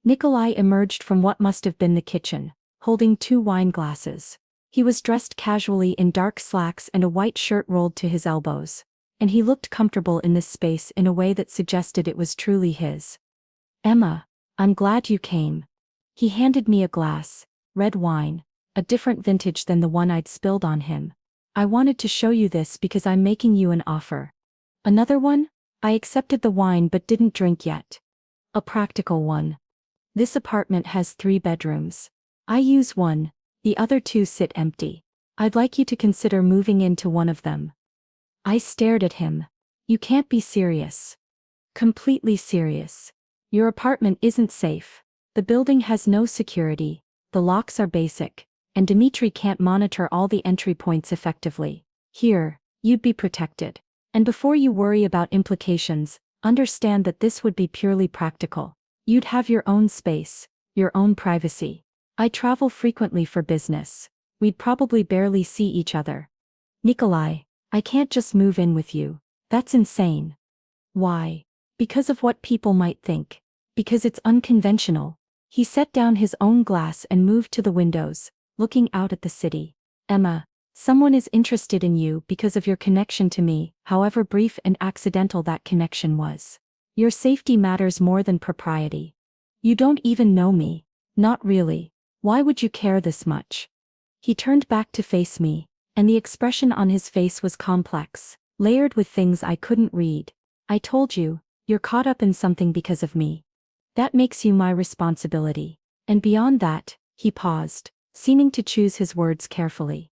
Nikolai emerged from what must have been the kitchen, holding 2 wine glasses. He was dressed casually in dark slacks and a white shirt rolled to his elbows, and he looked comfortable in this space in a way that suggested it was truly his. "Emma, I'm glad you came." He handed me a glass, red wine, a different vintage than the one I'd spilled on him. "I wanted to show you this because I'm making you an offer." "Another one?" I accepted the wine but didn't drink yet. "A practical one. This apartment has 3 bedrooms. I use one, the other 2 sit empty. I'd like you to consider moving into one of them." I stared at him. "You can't be serious." "Completely serious. Your apartment isn't safe. The building has no security, the locks are basic, and Dmitri can't monitor all the entry points effectively. Here, you'd be protected. And before you worry about implications, understand that this would be purely practical. You'd have your own space, your own privacy. I travel frequently for business. We'd probably barely see each other." "Nikolai, I can't just move in with you. That's insane." "Why?" "Because of what people might think. Because it's unconventional." He set down his own glass and moved to the windows, looking out at the city. "Emma, someone is interested in you because of your connection to me, however brief and accidental that connection was. Your safety matters more than propriety. You don't even know me." "Not really. Why would you care this much?" He turned back to face me, and the expression on his face was complex, layered with things I couldn't read. "I told you, you're caught up in something because of me. That makes you my responsibility. And beyond that," he paused, seeming to choose his words carefully.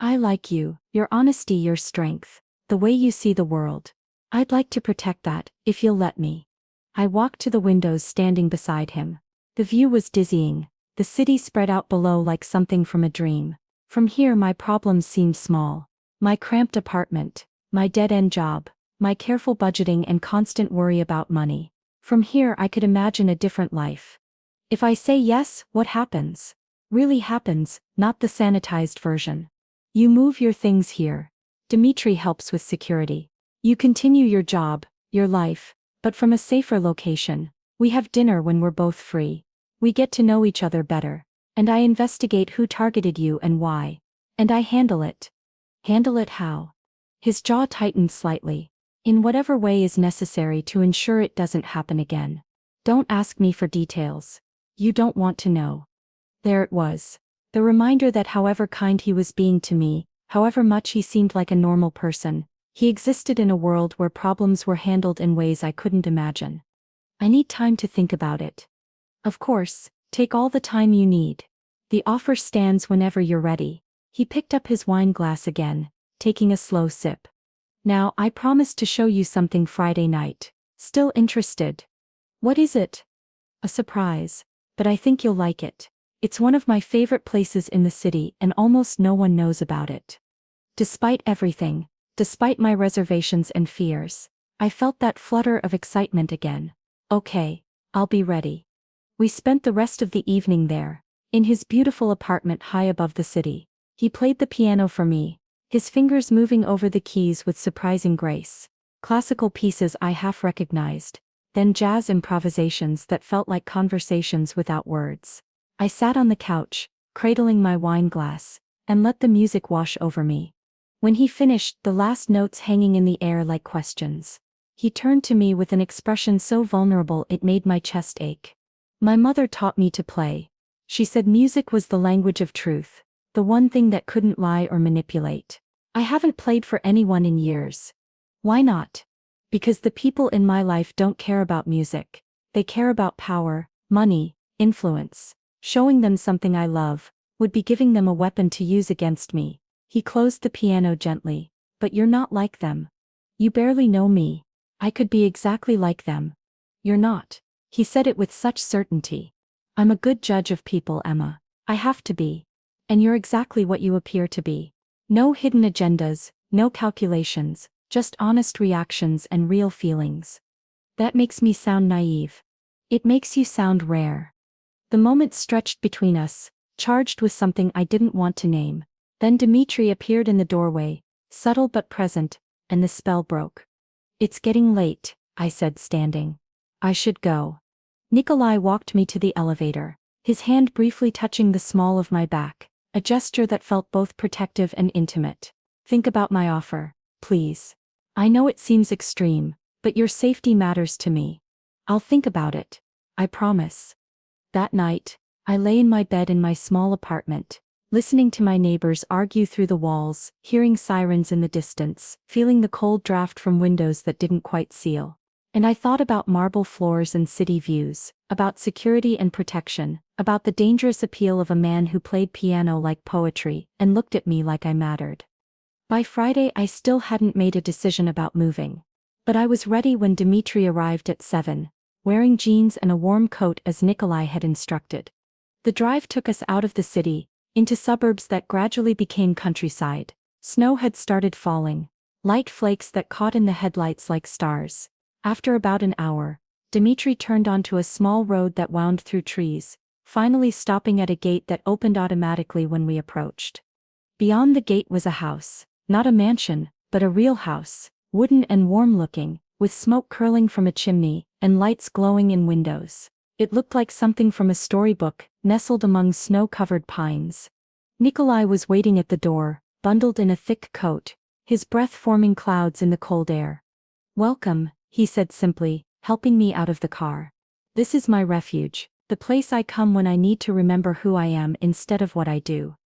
"I like you, your honesty, your strength, the way you see the world. I'd like to protect that, if you'll let me." I walked to the windows, standing beside him. The view was dizzying, the city spread out below like something from a dream. From here my problems seemed small. My cramped apartment, my dead-end job, my careful budgeting and constant worry about money. From here I could imagine a different life. If I say yes, what happens? Really happens, not the sanitized version. You move your things here. Dmitri helps with security. You continue your job, your life, but from a safer location. We have dinner when we're both free. We get to know each other better. And I investigate who targeted you and why. And I handle it. Handle it how? His jaw tightened slightly. In whatever way is necessary to ensure it doesn't happen again. Don't ask me for details. You don't want to know. There it was. The reminder that however kind he was being to me, however much he seemed like a normal person, he existed in a world where problems were handled in ways I couldn't imagine. "I need time to think about it." "Of course, take all the time you need. The offer stands whenever you're ready." He picked up his wine glass again, taking a slow sip. "Now I promised to show you something Friday night. Still interested?" "What is it?" "A surprise. But I think you'll like it. It's one of my favorite places in the city and almost no one knows about it." Despite everything, despite my reservations and fears, I felt that flutter of excitement again. "Okay, I'll be ready." We spent the rest of the evening there, in his beautiful apartment high above the city. He played the piano for me, his fingers moving over the keys with surprising grace. Classical pieces I half recognized, then jazz improvisations that felt like conversations without words. I sat on the couch, cradling my wine glass, and let the music wash over me. When he finished, the last notes hanging in the air like questions, he turned to me with an expression so vulnerable it made my chest ache. "My mother taught me to play. She said music was the language of truth, the one thing that couldn't lie or manipulate. I haven't played for anyone in years." "Why not?" "Because the people in my life don't care about music. They care about power, money, influence. Showing them something I love would be giving them a weapon to use against me. He closed the piano gently. But you're not like them. You barely know me. I could be exactly like them. You're not. He said it with such certainty. I'm a good judge of people, Emma. I have to be. And you're exactly what you appear to be. No hidden agendas, no calculations, just honest reactions and real feelings. That makes me sound naive. It makes you sound rare. The moment stretched between us, charged with something I didn't want to name. Then Dmitri appeared in the doorway, subtle but present, and the spell broke. It's getting late, I said, standing. I should go. Nikolai walked me to the elevator, his hand briefly touching the small of my back, a gesture that felt both protective and intimate. Think about my offer, please. I know it seems extreme, but your safety matters to me. I'll think about it. I promise. That night, I lay in my bed in my small apartment, listening to my neighbors argue through the walls, hearing sirens in the distance, feeling the cold draft from windows that didn't quite seal. And I thought about marble floors and city views, about security and protection, about the dangerous appeal of a man who played piano like poetry and looked at me like I mattered. By Friday, I still hadn't made a decision about moving. But I was ready when Dmitri arrived at 7, wearing jeans and a warm coat as Nikolai had instructed. The drive took us out of the city, into suburbs that gradually became countryside. Snow had started falling, light flakes that caught in the headlights like stars. After about an hour, Dmitri turned onto a small road that wound through trees, finally stopping at a gate that opened automatically when we approached. Beyond the gate was a house, not a mansion, but a real house, wooden and warm-looking, with smoke curling from a chimney, and lights glowing in windows. It looked like something from a storybook, nestled among snow-covered pines. Nikolai was waiting at the door, bundled in a thick coat, his breath forming clouds in the cold air. "Welcome," he said simply, helping me out of the car. "This is my refuge, the place I come when I need to remember who I am instead of what I do."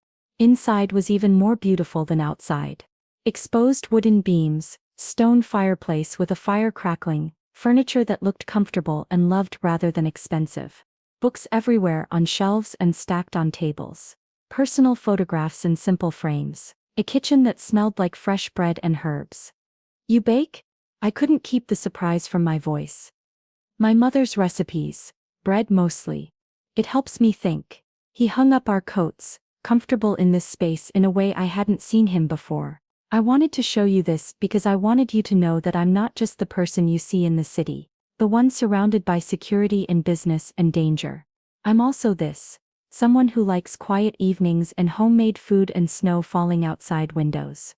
Inside was even more beautiful than outside. Exposed wooden beams, stone fireplace with a fire crackling, furniture that looked comfortable and loved rather than expensive. Books everywhere on shelves and stacked on tables. Personal photographs in simple frames. A kitchen that smelled like fresh bread and herbs. "You bake?" I couldn't keep the surprise from my voice. "My mother's recipes. Bread mostly. It helps me think." He hung up our coats, comfortable in this space in a way I hadn't seen him before. "I wanted to show you this because I wanted you to know that I'm not just the person you see in the city, the one surrounded by security and business and danger. I'm also this. Someone who likes quiet evenings and homemade food and snow falling outside windows.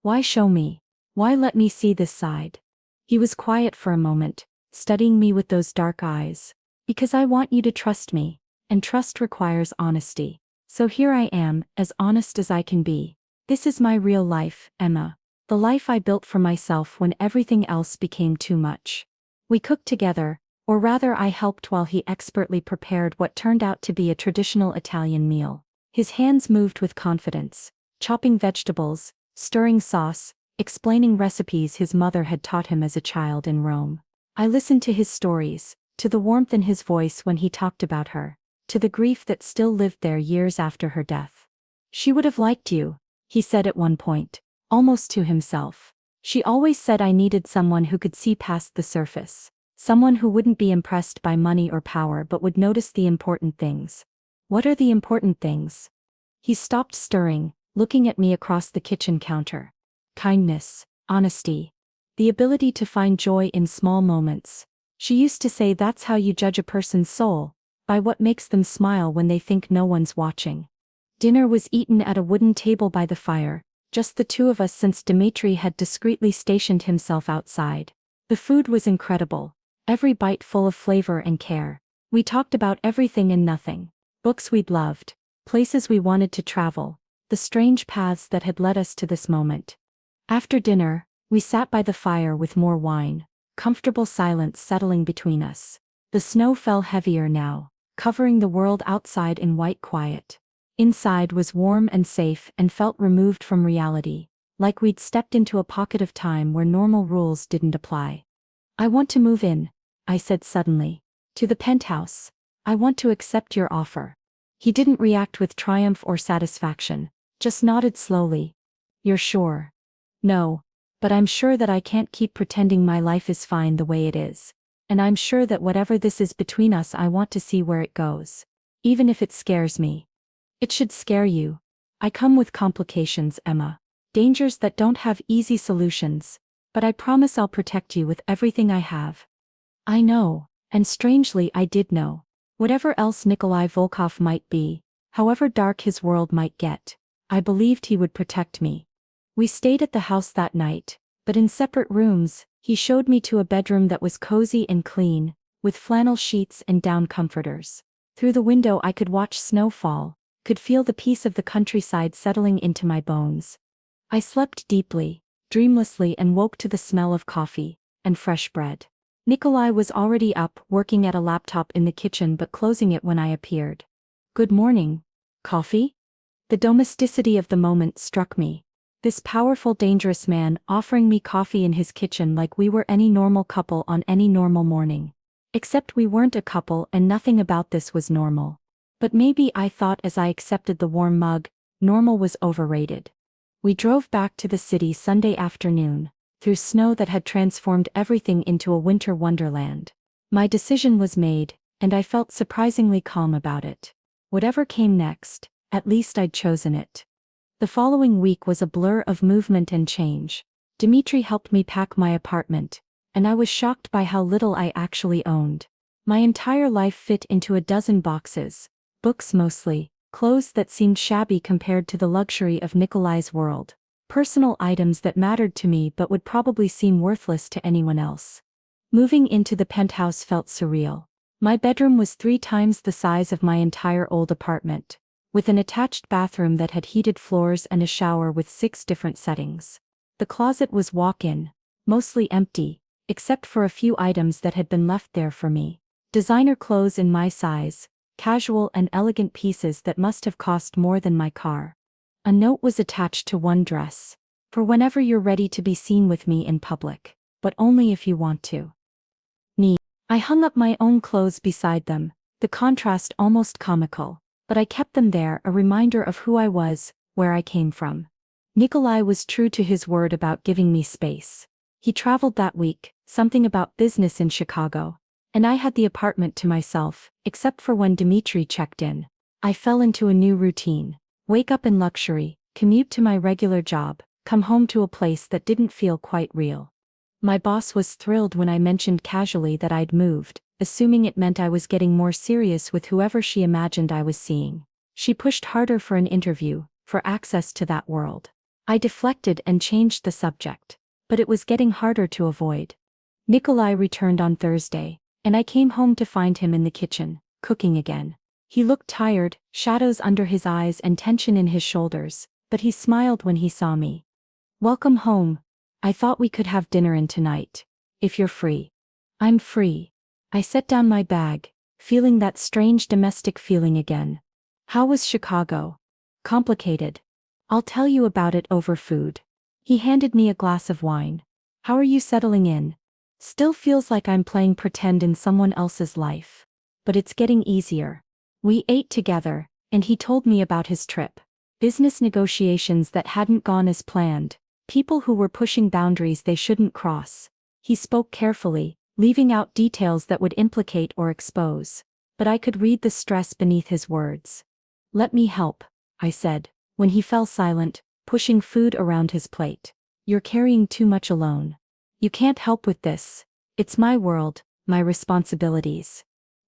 Why show me? Why let me see this side?" He was quiet for a moment, studying me with those dark eyes. "Because I want you to trust me, and trust requires honesty. So here I am, as honest as I can be. This is my real life, Emma. The life I built for myself when everything else became too much." We cooked together, or rather I helped while he expertly prepared what turned out to be a traditional Italian meal. His hands moved with confidence, chopping vegetables, stirring sauce, explaining recipes his mother had taught him as a child in Rome. I listened to his stories, to the warmth in his voice when he talked about her, to the grief that still lived there years after her death. "She would have liked you," he said at one point, almost to himself. "She always said I needed someone who could see past the surface. Someone who wouldn't be impressed by money or power but would notice the important things." "What are the important things?" He stopped stirring, looking at me across the kitchen counter. "Kindness, honesty, the ability to find joy in small moments. She used to say that's how you judge a person's soul, by what makes them smile when they think no one's watching." Dinner was eaten at a wooden table by the fire, just the two of us since Dmitri had discreetly stationed himself outside. The food was incredible, every bite full of flavor and care. We talked about everything and nothing. Books we'd loved, places we wanted to travel, the strange paths that had led us to this moment. After dinner, we sat by the fire with more wine, comfortable silence settling between us. The snow fell heavier now, covering the world outside in white quiet. Inside was warm and safe and felt removed from reality, like we'd stepped into a pocket of time where normal rules didn't apply. "I want to move in," I said suddenly. "To the penthouse. I want to accept your offer. He didn't react with triumph or satisfaction, just nodded slowly. You're sure? No. But I'm sure that I can't keep pretending my life is fine the way it is. And I'm sure that whatever this is between us, I want to see where it goes. Even if it scares me. It should scare you. I come with complications, Emma. Dangers that don't have easy solutions. But I promise I'll protect you with everything I have. I know, and strangely I did know. Whatever else Nikolai Volkov might be, however dark his world might get, I believed he would protect me. We stayed at the house that night, but in separate rooms. He showed me to a bedroom that was cozy and clean, with flannel sheets and down comforters. Through the window I could watch snow fall, could feel the peace of the countryside settling into my bones. I slept deeply, dreamlessly, and woke to the smell of coffee and fresh bread. Nikolai was already up, working at a laptop in the kitchen but closing it when I appeared. Good morning. Coffee? The domesticity of the moment struck me. This powerful, dangerous man offering me coffee in his kitchen like we were any normal couple on any normal morning. Except we weren't a couple and nothing about this was normal. But maybe I thought as I accepted the warm mug, normal was overrated. We drove back to the city Sunday afternoon, through snow that had transformed everything into a winter wonderland. My decision was made, and I felt surprisingly calm about it. Whatever came next, at least I'd chosen it. The following week was a blur of movement and change. Dmitry helped me pack my apartment, and I was shocked by how little I actually owned. My entire life fit into a dozen boxes, books mostly, clothes that seemed shabby compared to the luxury of Nikolai's world, personal items that mattered to me but would probably seem worthless to anyone else. Moving into the penthouse felt surreal. My bedroom was 3 times the size of my entire old apartment, with an attached bathroom that had heated floors and a shower with 6 different settings. The closet was walk-in, mostly empty, except for a few items that had been left there for me. Designer clothes in my size, casual and elegant pieces that must have cost more than my car. A note was attached to one dress. For whenever you're ready to be seen with me in public, but only if you want to. I hung up my own clothes beside them, the contrast almost comical. But I kept them there, a reminder of who I was, where I came from. Nikolai was true to his word about giving me space. He traveled that week, something about business in Chicago. And I had the apartment to myself, except for when Dmitry checked in. I fell into a new routine. Wake up in luxury, commute to my regular job, come home to a place that didn't feel quite real. My boss was thrilled when I mentioned casually that I'd moved, assuming it meant I was getting more serious with whoever she imagined I was seeing. She pushed harder for an interview, for access to that world. I deflected and changed the subject, but it was getting harder to avoid. Nikolai returned on Thursday, and I came home to find him in the kitchen, cooking again. He looked tired, shadows under his eyes and tension in his shoulders, but he smiled when he saw me. Welcome home. I thought we could have dinner in tonight. If you're free. I'm free. I set down my bag, feeling that strange domestic feeling again. How was Chicago? Complicated. I'll tell you about it over food. He handed me a glass of wine. How are you settling in? Still feels like I'm playing pretend in someone else's life. But it's getting easier. We ate together, and he told me about his trip. Business negotiations that hadn't gone as planned. People who were pushing boundaries they shouldn't cross. He spoke carefully, leaving out details that would implicate or expose. But I could read the stress beneath his words. Let me help, I said, when he fell silent, pushing food around his plate. You're carrying too much alone. You can't help with this. It's my world, my responsibilities.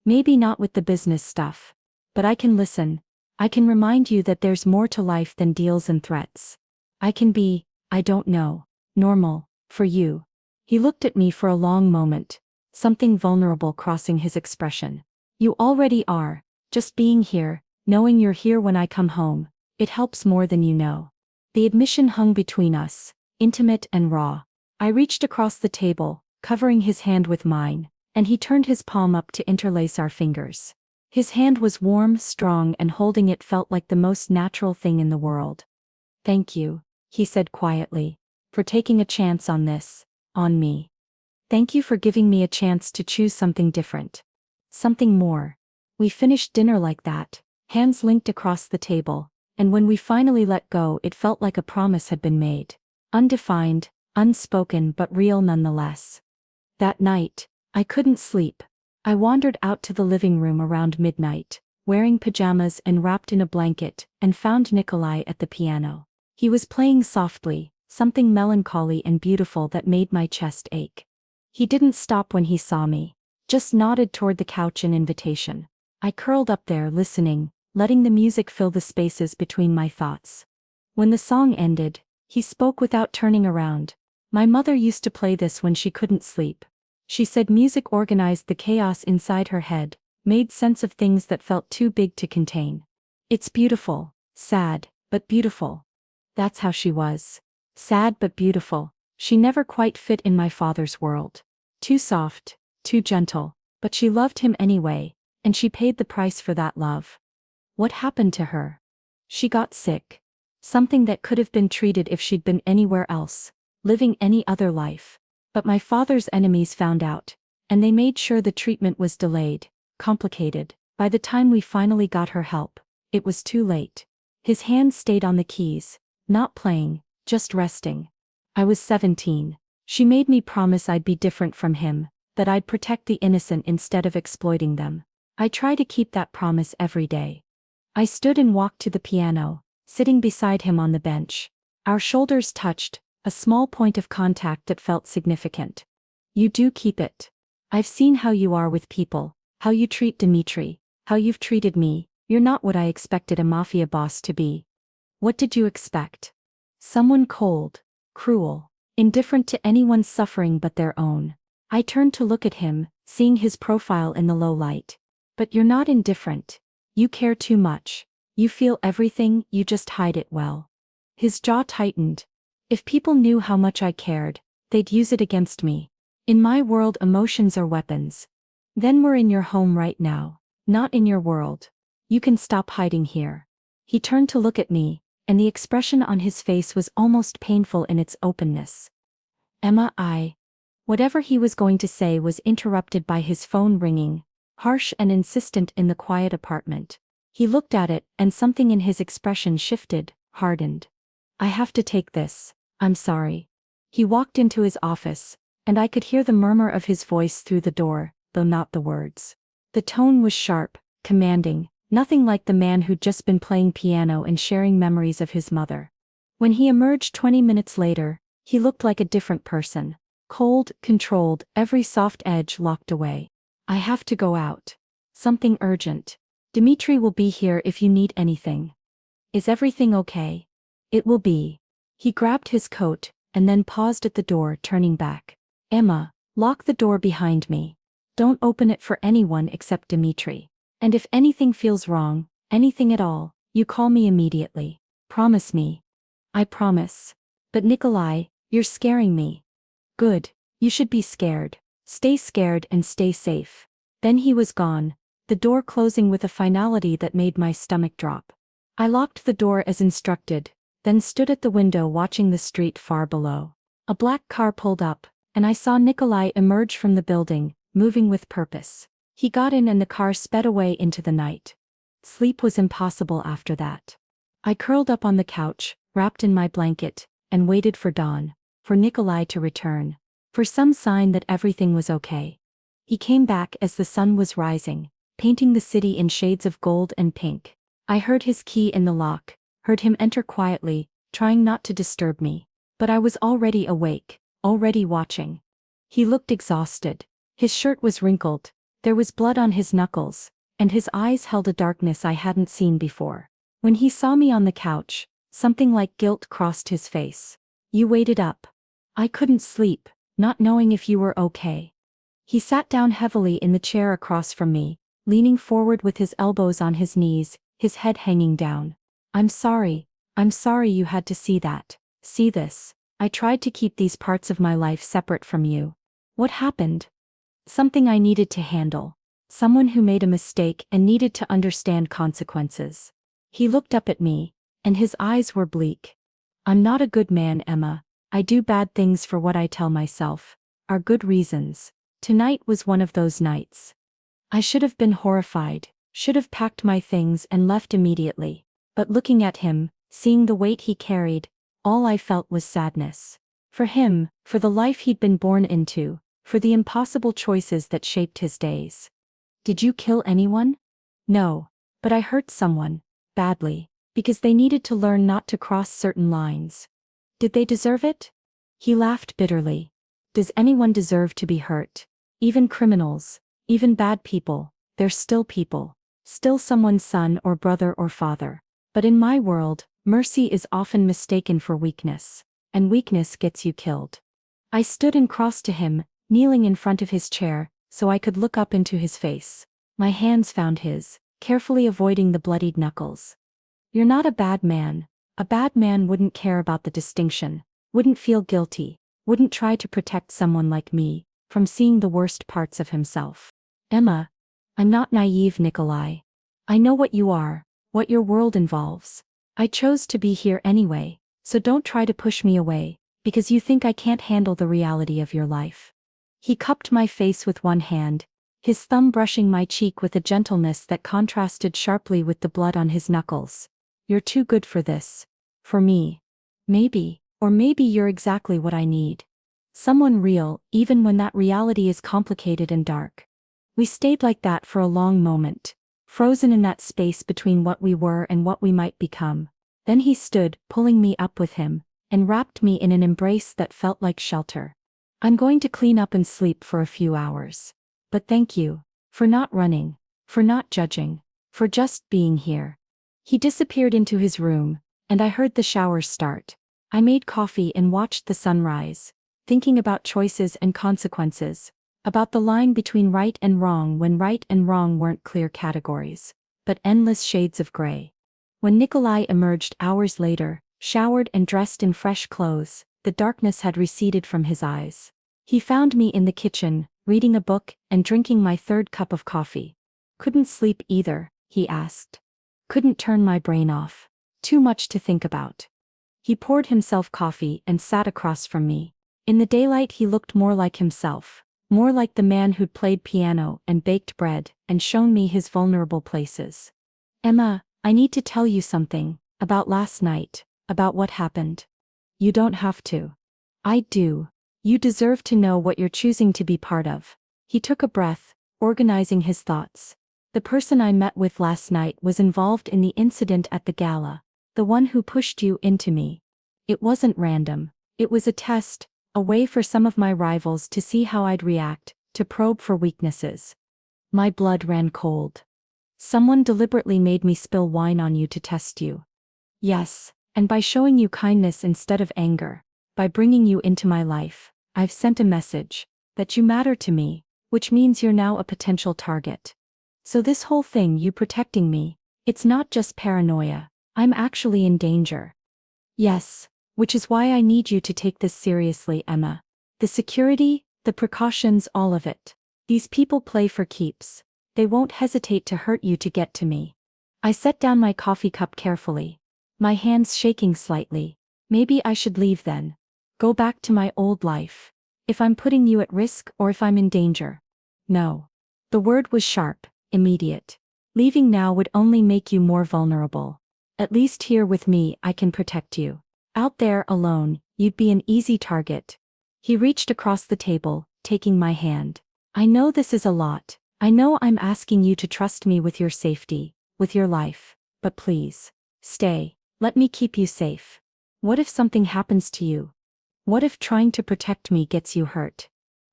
Maybe not with the business stuff. But I can listen. I can remind you that there's more to life than deals and threats. I can be, I don't know, normal, for you. He looked at me for a long moment, something vulnerable crossing his expression. You already are, just being here, knowing you're here when I come home, it helps more than you know. The admission hung between us, intimate and raw. I reached across the table, covering his hand with mine, and he turned his palm up to interlace our fingers. His hand was warm, strong, and holding it felt like the most natural thing in the world. Thank you, he said quietly, for taking a chance on this, on me. Thank you for giving me a chance to choose something different. Something more. We finished dinner like that, hands linked across the table, and when we finally let go, it felt like a promise had been made. Undefined, unspoken but real nonetheless. That night, I couldn't sleep. I wandered out to the living room around midnight, wearing pajamas and wrapped in a blanket, and found Nikolai at the piano. He was playing softly, something melancholy and beautiful that made my chest ache. He didn't stop when he saw me, just nodded toward the couch in invitation. I curled up there listening, letting the music fill the spaces between my thoughts. When the song ended, he spoke without turning around. My mother used to play this when she couldn't sleep. She said music organized the chaos inside her head, made sense of things that felt too big to contain. It's beautiful, sad, but beautiful. That's how she was. Sad but beautiful. She never quite fit in my father's world. Too soft, too gentle, but she loved him anyway, and she paid the price for that love. What happened to her? She got sick. Something that could have been treated if she'd been anywhere else, living any other life. But my father's enemies found out, and they made sure the treatment was delayed, complicated. By the time we finally got her help, it was too late. His hands stayed on the keys, not playing, just resting. I was 17. She made me promise I'd be different from him, that I'd protect the innocent instead of exploiting them. I try to keep that promise every day. I stood and walked to the piano, sitting beside him on the bench. Our shoulders touched, a small point of contact that felt significant. You do keep it. I've seen how you are with people, how you treat Dmitri, how you've treated me. You're not what I expected a mafia boss to be. What did you expect? Someone cold, cruel, indifferent to anyone's suffering but their own. I turned to look at him, seeing his profile in the low light. But you're not indifferent. You care too much. You feel everything, you just hide it well. His jaw tightened. If people knew how much I cared, they'd use it against me. In my world, emotions are weapons. Then we're in your home right now, not in your world. You can stop hiding here. He turned to look at me, and the expression on his face was almost painful in its openness. Emma, Whatever he was going to say was interrupted by his phone ringing, harsh and insistent in the quiet apartment. He looked at it, and something in his expression shifted, hardened. I have to take this. I'm sorry. He walked into his office, and I could hear the murmur of his voice through the door, though not the words. The tone was sharp, commanding, nothing like the man who'd just been playing piano and sharing memories of his mother. When he emerged 20 minutes later, he looked like a different person. Cold, controlled, every soft edge locked away. I have to go out. Something urgent. Dmitri will be here if you need anything. Is everything okay? It will be. He grabbed his coat, and then paused at the door, turning back. Emma, lock the door behind me. Don't open it for anyone except Dmitri. And if anything feels wrong, anything at all, you call me immediately. Promise me. I promise. But Nikolai, you're scaring me. Good. You should be scared. Stay scared and stay safe. Then he was gone, the door closing with a finality that made my stomach drop. I locked the door as instructed, then stood at the window watching the street far below. A black car pulled up, and I saw Nikolai emerge from the building, moving with purpose. He got in and the car sped away into the night. Sleep was impossible after that. I curled up on the couch, wrapped in my blanket, and waited for dawn, for Nikolai to return, for some sign that everything was okay. He came back as the sun was rising, painting the city in shades of gold and pink. I heard his key in the lock, heard him enter quietly, trying not to disturb me. But I was already awake, already watching. He looked exhausted. His shirt was wrinkled, there was blood on his knuckles, and his eyes held a darkness I hadn't seen before. When he saw me on the couch, something like guilt crossed his face. You waited up. I couldn't sleep, not knowing if you were okay. He sat down heavily in the chair across from me, leaning forward with his elbows on his knees, his head hanging down. I'm sorry you had to see that. See this. I tried to keep these parts of my life separate from you. What happened? Something I needed to handle. Someone who made a mistake and needed to understand consequences. He looked up at me, and his eyes were bleak. I'm not a good man, Emma. I do bad things for what I tell myself are good reasons. Tonight was one of those nights. I should have been horrified, Should have packed my things and left immediately. But looking at him, seeing the weight he carried, all I felt was sadness. For him, for the life he'd been born into, for the impossible choices that shaped his days. Did you kill anyone? No. But I hurt someone, badly, because they needed to learn not to cross certain lines. Did they deserve it? He laughed bitterly. Does anyone deserve to be hurt? Even criminals, even bad people, they're still people. Still someone's son or brother or father. But in my world, mercy is often mistaken for weakness. And weakness gets you killed. I stood and crossed to him, kneeling in front of his chair, so I could look up into his face. My hands found his, carefully avoiding the bloodied knuckles. You're not a bad man. A bad man wouldn't care about the distinction, wouldn't feel guilty, wouldn't try to protect someone like me from seeing the worst parts of himself. Emma, I'm not naive, Nikolai. I know what you are, what your world involves. I chose to be here anyway, so don't try to push me away, because you think I can't handle the reality of your life. He cupped my face with one hand, his thumb brushing my cheek with a gentleness that contrasted sharply with the blood on his knuckles. You're too good for this. For me. Maybe, or maybe you're exactly what I need. Someone real, even when that reality is complicated and dark. We stayed like that for a long moment, frozen in that space between what we were and what we might become. Then he stood, pulling me up with him, and wrapped me in an embrace that felt like shelter. I'm going to clean up and sleep for a few hours. But thank you. For not running. For not judging. For just being here. He disappeared into his room, and I heard the showers start. I made coffee and watched the sunrise, thinking about choices and consequences, about the line between right and wrong when right and wrong weren't clear categories, but endless shades of gray. When Nikolai emerged hours later, showered and dressed in fresh clothes, the darkness had receded from his eyes. He found me in the kitchen, reading a book and drinking my third cup of coffee. Couldn't sleep either, he asked. Couldn't turn my brain off. Too much to think about. He poured himself coffee and sat across from me. In the daylight he looked more like himself, more like the man who'd played piano and baked bread and shown me his vulnerable places. Emma, I need to tell you something, about last night, about what happened. You don't have to. I do. You deserve to know what you're choosing to be part of. He took a breath, organizing his thoughts. The person I met with last night was involved in the incident at the gala, the one who pushed you into me. It wasn't random. It was a test, a way for some of my rivals to see how I'd react, to probe for weaknesses. My blood ran cold. Someone deliberately made me spill wine on you to test you. Yes, and by showing you kindness instead of anger, by bringing you into my life, I've sent a message that you matter to me, which means you're now a potential target. So this whole thing, you protecting me, it's not just paranoia. I'm actually in danger. Yes, which is why I need you to take this seriously, Emma. The security, the precautions, all of it. These people play for keeps. They won't hesitate to hurt you to get to me. I set down my coffee cup carefully, my hands shaking slightly. Maybe I should leave then. Go back to my old life. If I'm putting you at risk or if I'm in danger. No. The word was sharp, immediate. Leaving now would only make you more vulnerable. At least here with me I can protect you. Out there alone, you'd be an easy target. He reached across the table, taking my hand. I know this is a lot. I know I'm asking you to trust me with your safety, with your life. But please, stay. Let me keep you safe. What if something happens to you? What if trying to protect me gets you hurt?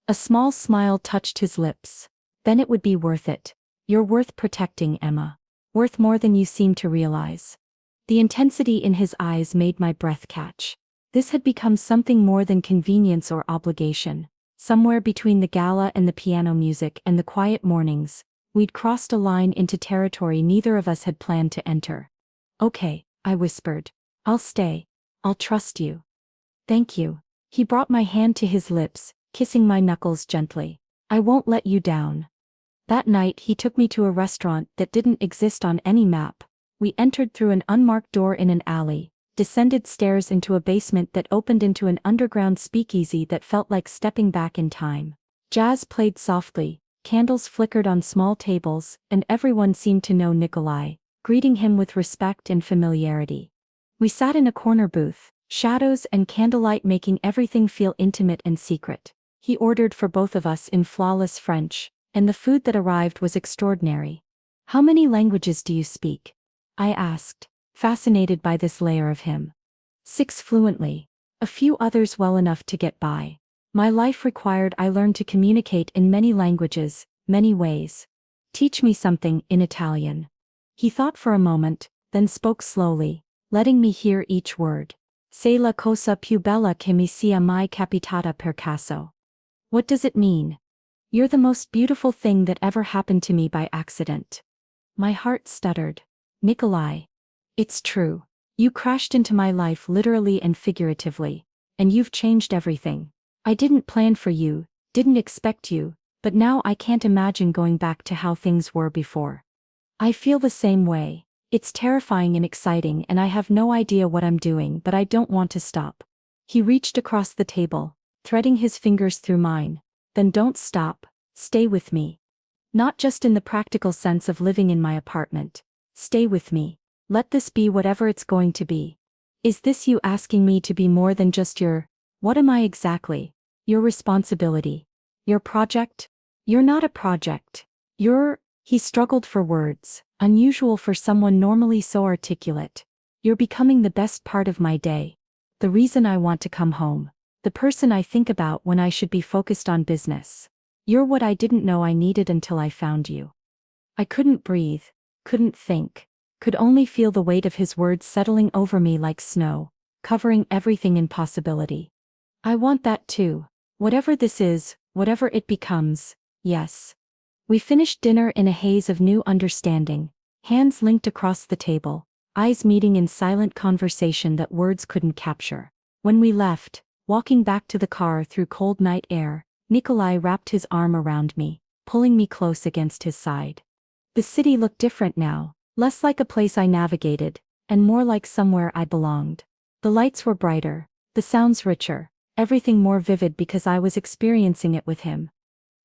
A small smile touched his lips. Then it would be worth it. You're worth protecting, Emma. Worth more than you seem to realize. The intensity in his eyes made my breath catch. This had become something more than convenience or obligation. Somewhere between the gala and the piano music and the quiet mornings, we'd crossed a line into territory neither of us had planned to enter. Okay, I whispered. I'll stay. I'll trust you. Thank you. He brought my hand to his lips, kissing my knuckles gently. I won't let you down. That night he took me to a restaurant that didn't exist on any map. We entered through an unmarked door in an alley, descended stairs into a basement that opened into an underground speakeasy that felt like stepping back in time. Jazz played softly, Candles flickered on small tables, and everyone seemed to know Nikolai, greeting him with respect and familiarity. We sat in a corner booth, shadows and candlelight making everything feel intimate and secret. He ordered for both of us in flawless French, and the food that arrived was extraordinary. "How many languages do you speak?" I asked, fascinated by this layer of him. 6 fluently. A few others well enough to get by. My life required I learn to communicate in many languages, many ways. "Teach me something in Italian." He thought for a moment, then spoke slowly, letting me hear each word. "Sei la cosa più bella che mi sia mai capitata per caso." What does it mean? "You're the most beautiful thing that ever happened to me by accident." My heart stuttered. "Nikolai. It's true. You crashed into my life literally and figuratively. And you've changed everything. I didn't plan for you, didn't expect you, but now I can't imagine going back to how things were before." I feel the same way. It's terrifying and exciting and I have no idea what I'm doing, but I don't want to stop. He reached across the table, threading his fingers through mine. "Then don't stop, stay with me. Not just in the practical sense of living in my apartment. Stay with me. Let this be whatever it's going to be. Is this you asking me to be more than just what am I exactly? Your responsibility. Your project? You're not a project. He struggled for words, unusual for someone normally so articulate. "You're becoming the best part of my day. The reason I want to come home. The person I think about when I should be focused on business. You're what I didn't know I needed until I found you." I couldn't breathe, couldn't think, could only feel the weight of his words settling over me like snow, covering everything in possibility. "I want that too. Whatever this is, whatever it becomes, yes." We finished dinner in a haze of new understanding, hands linked across the table, eyes meeting in silent conversation that words couldn't capture. When we left, walking back to the car through cold night air, Nikolai wrapped his arm around me, pulling me close against his side. The city looked different now, less like a place I navigated, and more like somewhere I belonged. The lights were brighter, the sounds richer, everything more vivid because I was experiencing it with him.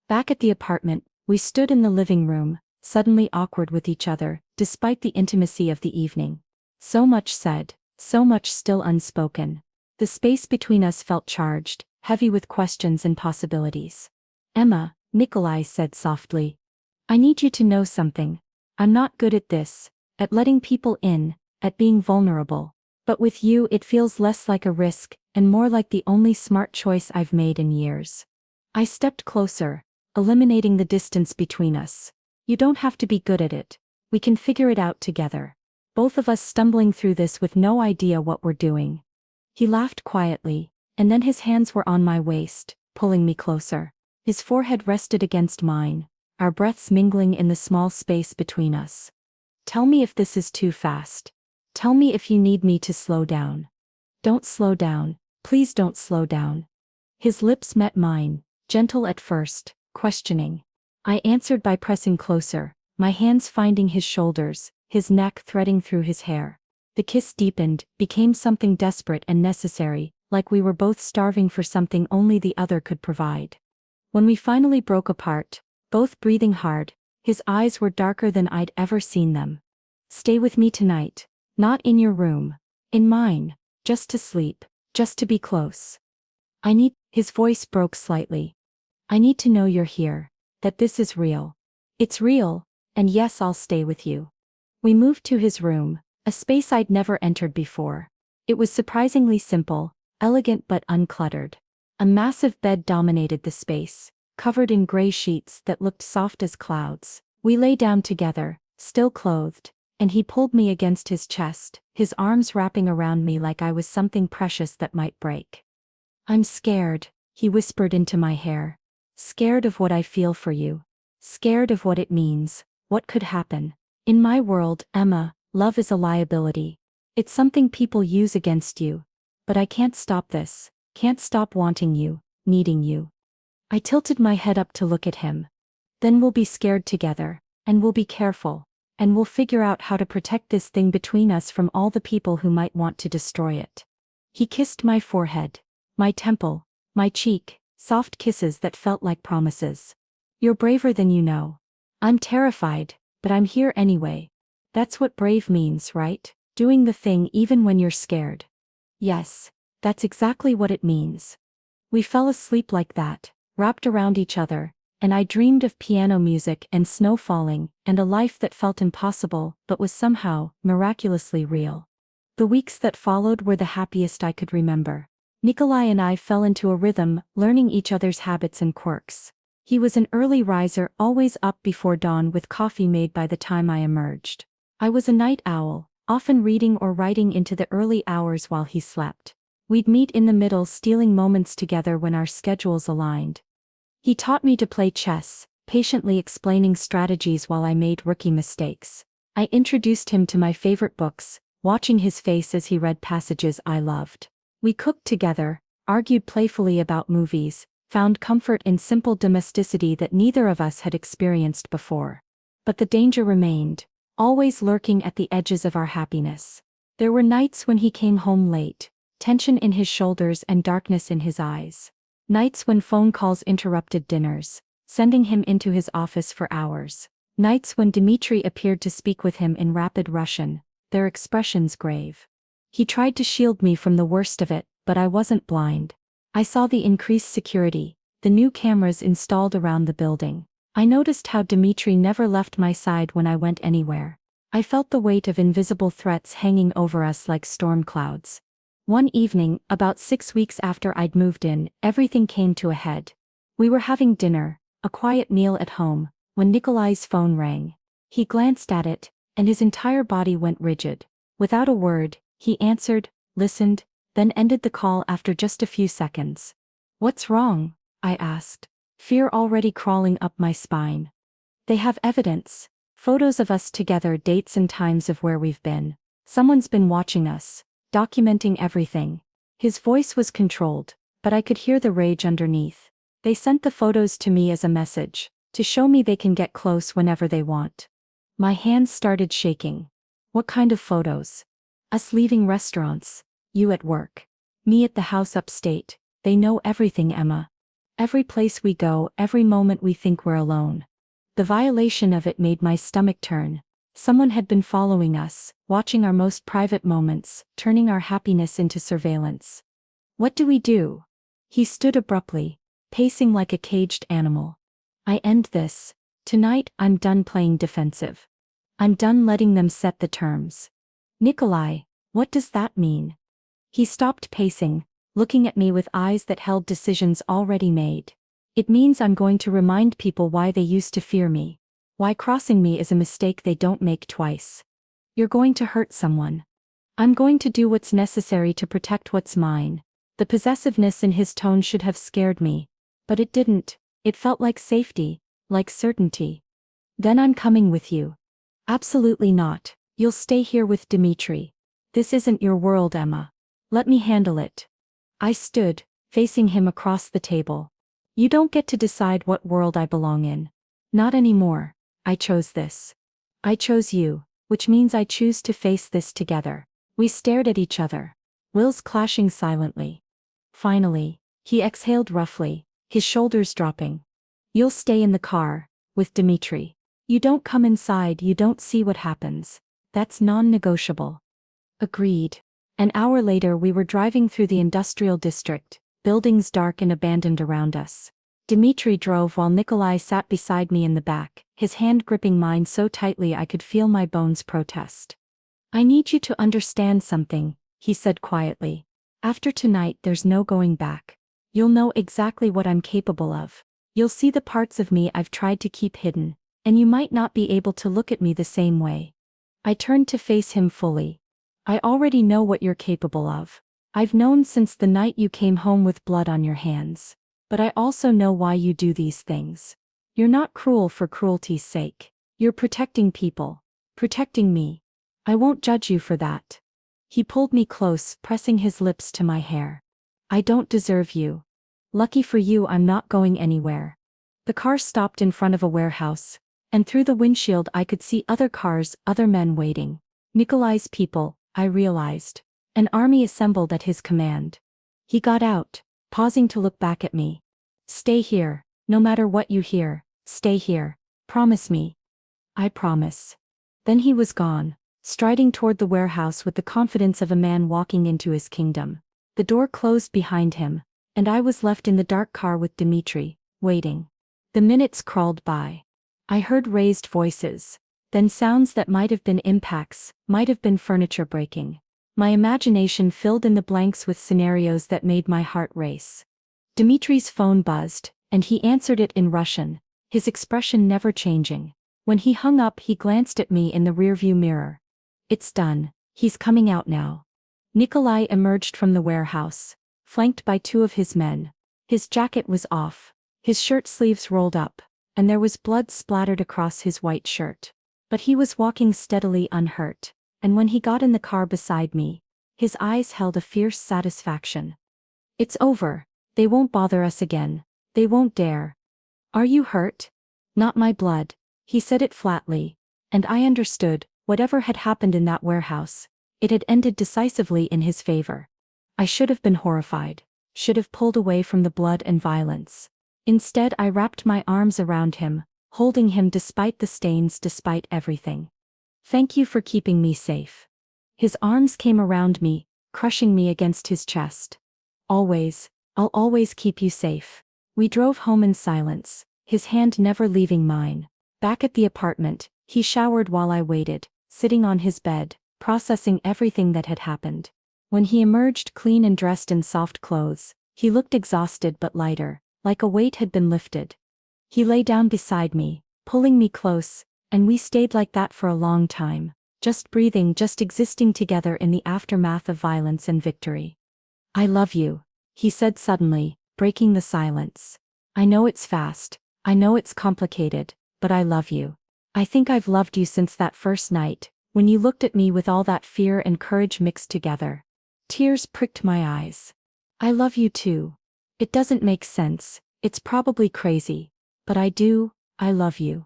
Back at the apartment, we stood in the living room, suddenly awkward with each other, despite the intimacy of the evening. So much said, so much still unspoken. The space between us felt charged, heavy with questions and possibilities. "Emma," Nikolai said softly. "I need you to know something. I'm not good at this, at letting people in, at being vulnerable. But with you it feels less like a risk, and more like the only smart choice I've made in years." I stepped closer, eliminating the distance between us. "You don't have to be good at it. We can figure it out together. Both of us stumbling through this with no idea what we're doing." He laughed quietly, and then his hands were on my waist, pulling me closer. His forehead rested against mine, our breaths mingling in the small space between us. "Tell me if this is too fast. Tell me if you need me to slow down." "Don't slow down, please don't slow down." His lips met mine, gentle at first, questioning. I answered by pressing closer, my hands finding his shoulders, his neck threading through his hair. The kiss deepened, became something desperate and necessary, like we were both starving for something only the other could provide. When we finally broke apart, both breathing hard, his eyes were darker than I'd ever seen them. "Stay with me tonight. Not in your room. In mine. Just to sleep. Just to be close. His voice broke slightly. "I need to know you're here. That this is real. It's real, and yes, I'll stay with you." We moved to his room, a space I'd never entered before. It was surprisingly simple, elegant but uncluttered. A massive bed dominated the space, covered in gray sheets that looked soft as clouds. We lay down together, still clothed, and he pulled me against his chest, his arms wrapping around me like I was something precious that might break. "I'm scared," he whispered into my hair. "Scared of what I feel for you. Scared of what it means, what could happen. In my world, Emma, love is a liability. It's something people use against you. But I can't stop this, can't stop wanting you, needing you." I tilted my head up to look at him. "Then we'll be scared together, and we'll be careful, and we'll figure out how to protect this thing between us from all the people who might want to destroy it." He kissed my forehead, my temple, my cheek, soft kisses that felt like promises. You're braver than you know. I'm terrified, but I'm here anyway. That's what brave means, right? Doing the thing even when you're scared. Yes, that's exactly what it means. We fell asleep like that, wrapped around each other, and I dreamed of piano music and snow falling, and a life that felt impossible but was somehow, miraculously real. The weeks that followed were the happiest I could remember. Nikolai and I fell into a rhythm, learning each other's habits and quirks. He was an early riser, always up before dawn with coffee made by the time I emerged. I was a night owl, often reading or writing into the early hours while he slept. We'd meet in the middle, stealing moments together when our schedules aligned. He taught me to play chess, patiently explaining strategies while I made rookie mistakes. I introduced him to my favorite books, watching his face as he read passages I loved. We cooked together, argued playfully about movies, found comfort in simple domesticity that neither of us had experienced before. But the danger remained, always lurking at the edges of our happiness. There were nights when he came home late, tension in his shoulders and darkness in his eyes. Nights when phone calls interrupted dinners, sending him into his office for hours. Nights when Dmitri appeared to speak with him in rapid Russian, their expressions grave. He tried to shield me from the worst of it, but I wasn't blind. I saw the increased security, the new cameras installed around the building. I noticed how Dmitri never left my side when I went anywhere. I felt the weight of invisible threats hanging over us like storm clouds. One evening, about 6 weeks after I'd moved in, everything came to a head. We were having dinner, a quiet meal at home, when Nikolai's phone rang. He glanced at it, and his entire body went rigid. Without a word, he answered, listened, then ended the call after just a few seconds. "What's wrong?" I asked, fear already crawling up my spine. "They have evidence. Photos of us together, dates and times of where we've been. Someone's been watching us, documenting everything." His voice was controlled, but I could hear the rage underneath. "They sent the photos to me as a message, to show me they can get close whenever they want." My hands started shaking. "What kind of photos?" "Us leaving restaurants. You at work. Me at the house upstate. They know everything, Emma. Every place we go, every moment we think we're alone." The violation of it made my stomach turn. Someone had been following us, watching our most private moments, turning our happiness into surveillance. "What do we do?" He stood abruptly, pacing like a caged animal. "I end this. Tonight I'm done playing defensive. I'm done letting them set the terms." "Nikolai, what does that mean?" He stopped pacing, looking at me with eyes that held decisions already made. "It means I'm going to remind people why they used to fear me. Why crossing me is a mistake they don't make twice. You're going to hurt someone. I'm going to do what's necessary to protect what's mine." The possessiveness in his tone should have scared me, but it didn't. It felt like safety, like certainty. "Then I'm coming with you." "Absolutely not. You'll stay here with Dmitri. This isn't your world, Emma. Let me handle it." I stood, facing him across the table. "You don't get to decide what world I belong in. Not anymore. I chose this. I chose you, which means I choose to face this together." We stared at each other, wills clashing silently. Finally, he exhaled roughly, his shoulders dropping. "You'll stay in the car, with Dmitri. You don't come inside, you don't see what happens. That's non-negotiable." Agreed. An hour later we were driving through the industrial district, buildings dark and abandoned around us. Dmitri drove while Nikolai sat beside me in the back, his hand gripping mine so tightly I could feel my bones protest. "I need you to understand something," he said quietly. "After tonight there's no going back. You'll know exactly what I'm capable of. You'll see the parts of me I've tried to keep hidden, and you might not be able to look at me the same way." I turned to face him fully. "I already know what you're capable of. I've known since the night you came home with blood on your hands. But I also know why you do these things. You're not cruel for cruelty's sake. You're protecting people. Protecting me. I won't judge you for that." He pulled me close, pressing his lips to my hair. "I don't deserve you. Lucky for you I'm not going anywhere." The car stopped in front of a warehouse, and through the windshield I could see other cars, other men waiting. Nikolai's people, I realized. An army assembled at his command. He got out, pausing to look back at me. "Stay here, no matter what you hear," Stay here. Promise me. I promise. Then he was gone, striding toward the warehouse with the confidence of a man walking into his kingdom. The door closed behind him, and I was left in the dark car with Dmitri, waiting. The minutes crawled by. I heard raised voices, then sounds that might have been impacts, might have been furniture breaking. My imagination filled in the blanks with scenarios that made my heart race. Dmitri's phone buzzed, and he answered it in Russian, his expression never changing. When he hung up, he glanced at me in the rearview mirror. It's done. He's coming out now. Nikolai emerged from the warehouse, flanked by two of his men. His jacket was off, his shirt sleeves rolled up, and there was blood splattered across his white shirt. But he was walking steadily unhurt, and when he got in the car beside me, his eyes held a fierce satisfaction. It's over. They won't bother us again. They won't dare. Are you hurt? Not my blood. He said it flatly, and I understood, whatever had happened in that warehouse, it had ended decisively in his favor. I should have been horrified, should have pulled away from the blood and violence. Instead, I wrapped my arms around him, holding him despite the stains, despite everything. Thank you for keeping me safe. His arms came around me, crushing me against his chest. Always, I'll always keep you safe. We drove home in silence, his hand never leaving mine. Back at the apartment, he showered while I waited, sitting on his bed, processing everything that had happened. When he emerged clean and dressed in soft clothes, he looked exhausted but lighter, like a weight had been lifted. He lay down beside me, pulling me close, and we stayed like that for a long time, just breathing, just existing together in the aftermath of violence and victory. I love you, he said suddenly, breaking the silence. I know it's fast, I know it's complicated, but I love you. I think I've loved you since that first night, when you looked at me with all that fear and courage mixed together. Tears pricked my eyes. I love you too. It doesn't make sense, it's probably crazy, but I do, I love you.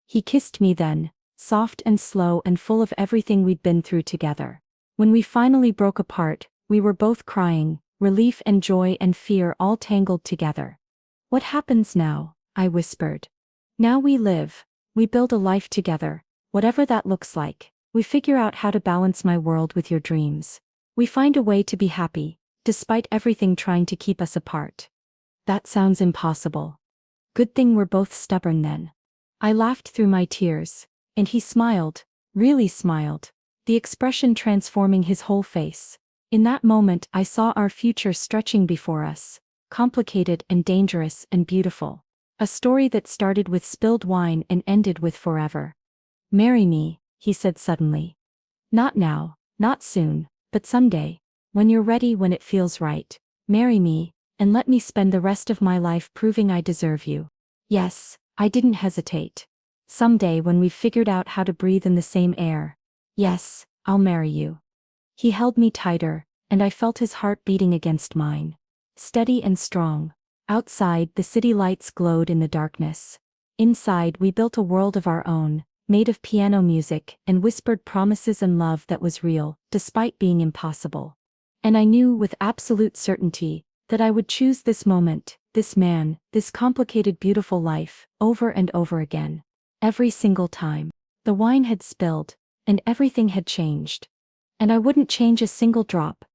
He kissed me then, soft and slow and full of everything we'd been through together. When we finally broke apart, we were both crying, relief and joy and fear all tangled together. What happens now? I whispered. Now we live, we build a life together, whatever that looks like. We figure out how to balance my world with your dreams. We find a way to be happy, despite everything trying to keep us apart. That sounds impossible. Good thing we're both stubborn then. I laughed through my tears, and he smiled, really smiled, the expression transforming his whole face. In that moment I saw our future stretching before us, complicated and dangerous and beautiful. A story that started with spilled wine and ended with forever. Marry me, he said suddenly. Not now, not soon, but someday. When you're ready, when it feels right. Marry me, and let me spend the rest of my life proving I deserve you. Yes, I didn't hesitate. Someday when we've figured out how to breathe in the same air. Yes, I'll marry you. He held me tighter, and I felt his heart beating against mine. Steady and strong. Outside, the city lights glowed in the darkness. Inside, we built a world of our own, made of piano music and whispered promises and love that was real, despite being impossible. And I knew with absolute certainty that I would choose this moment, this man, this complicated beautiful life, over and over again. Every single time. The wine had spilled, and everything had changed. And I wouldn't change a single drop,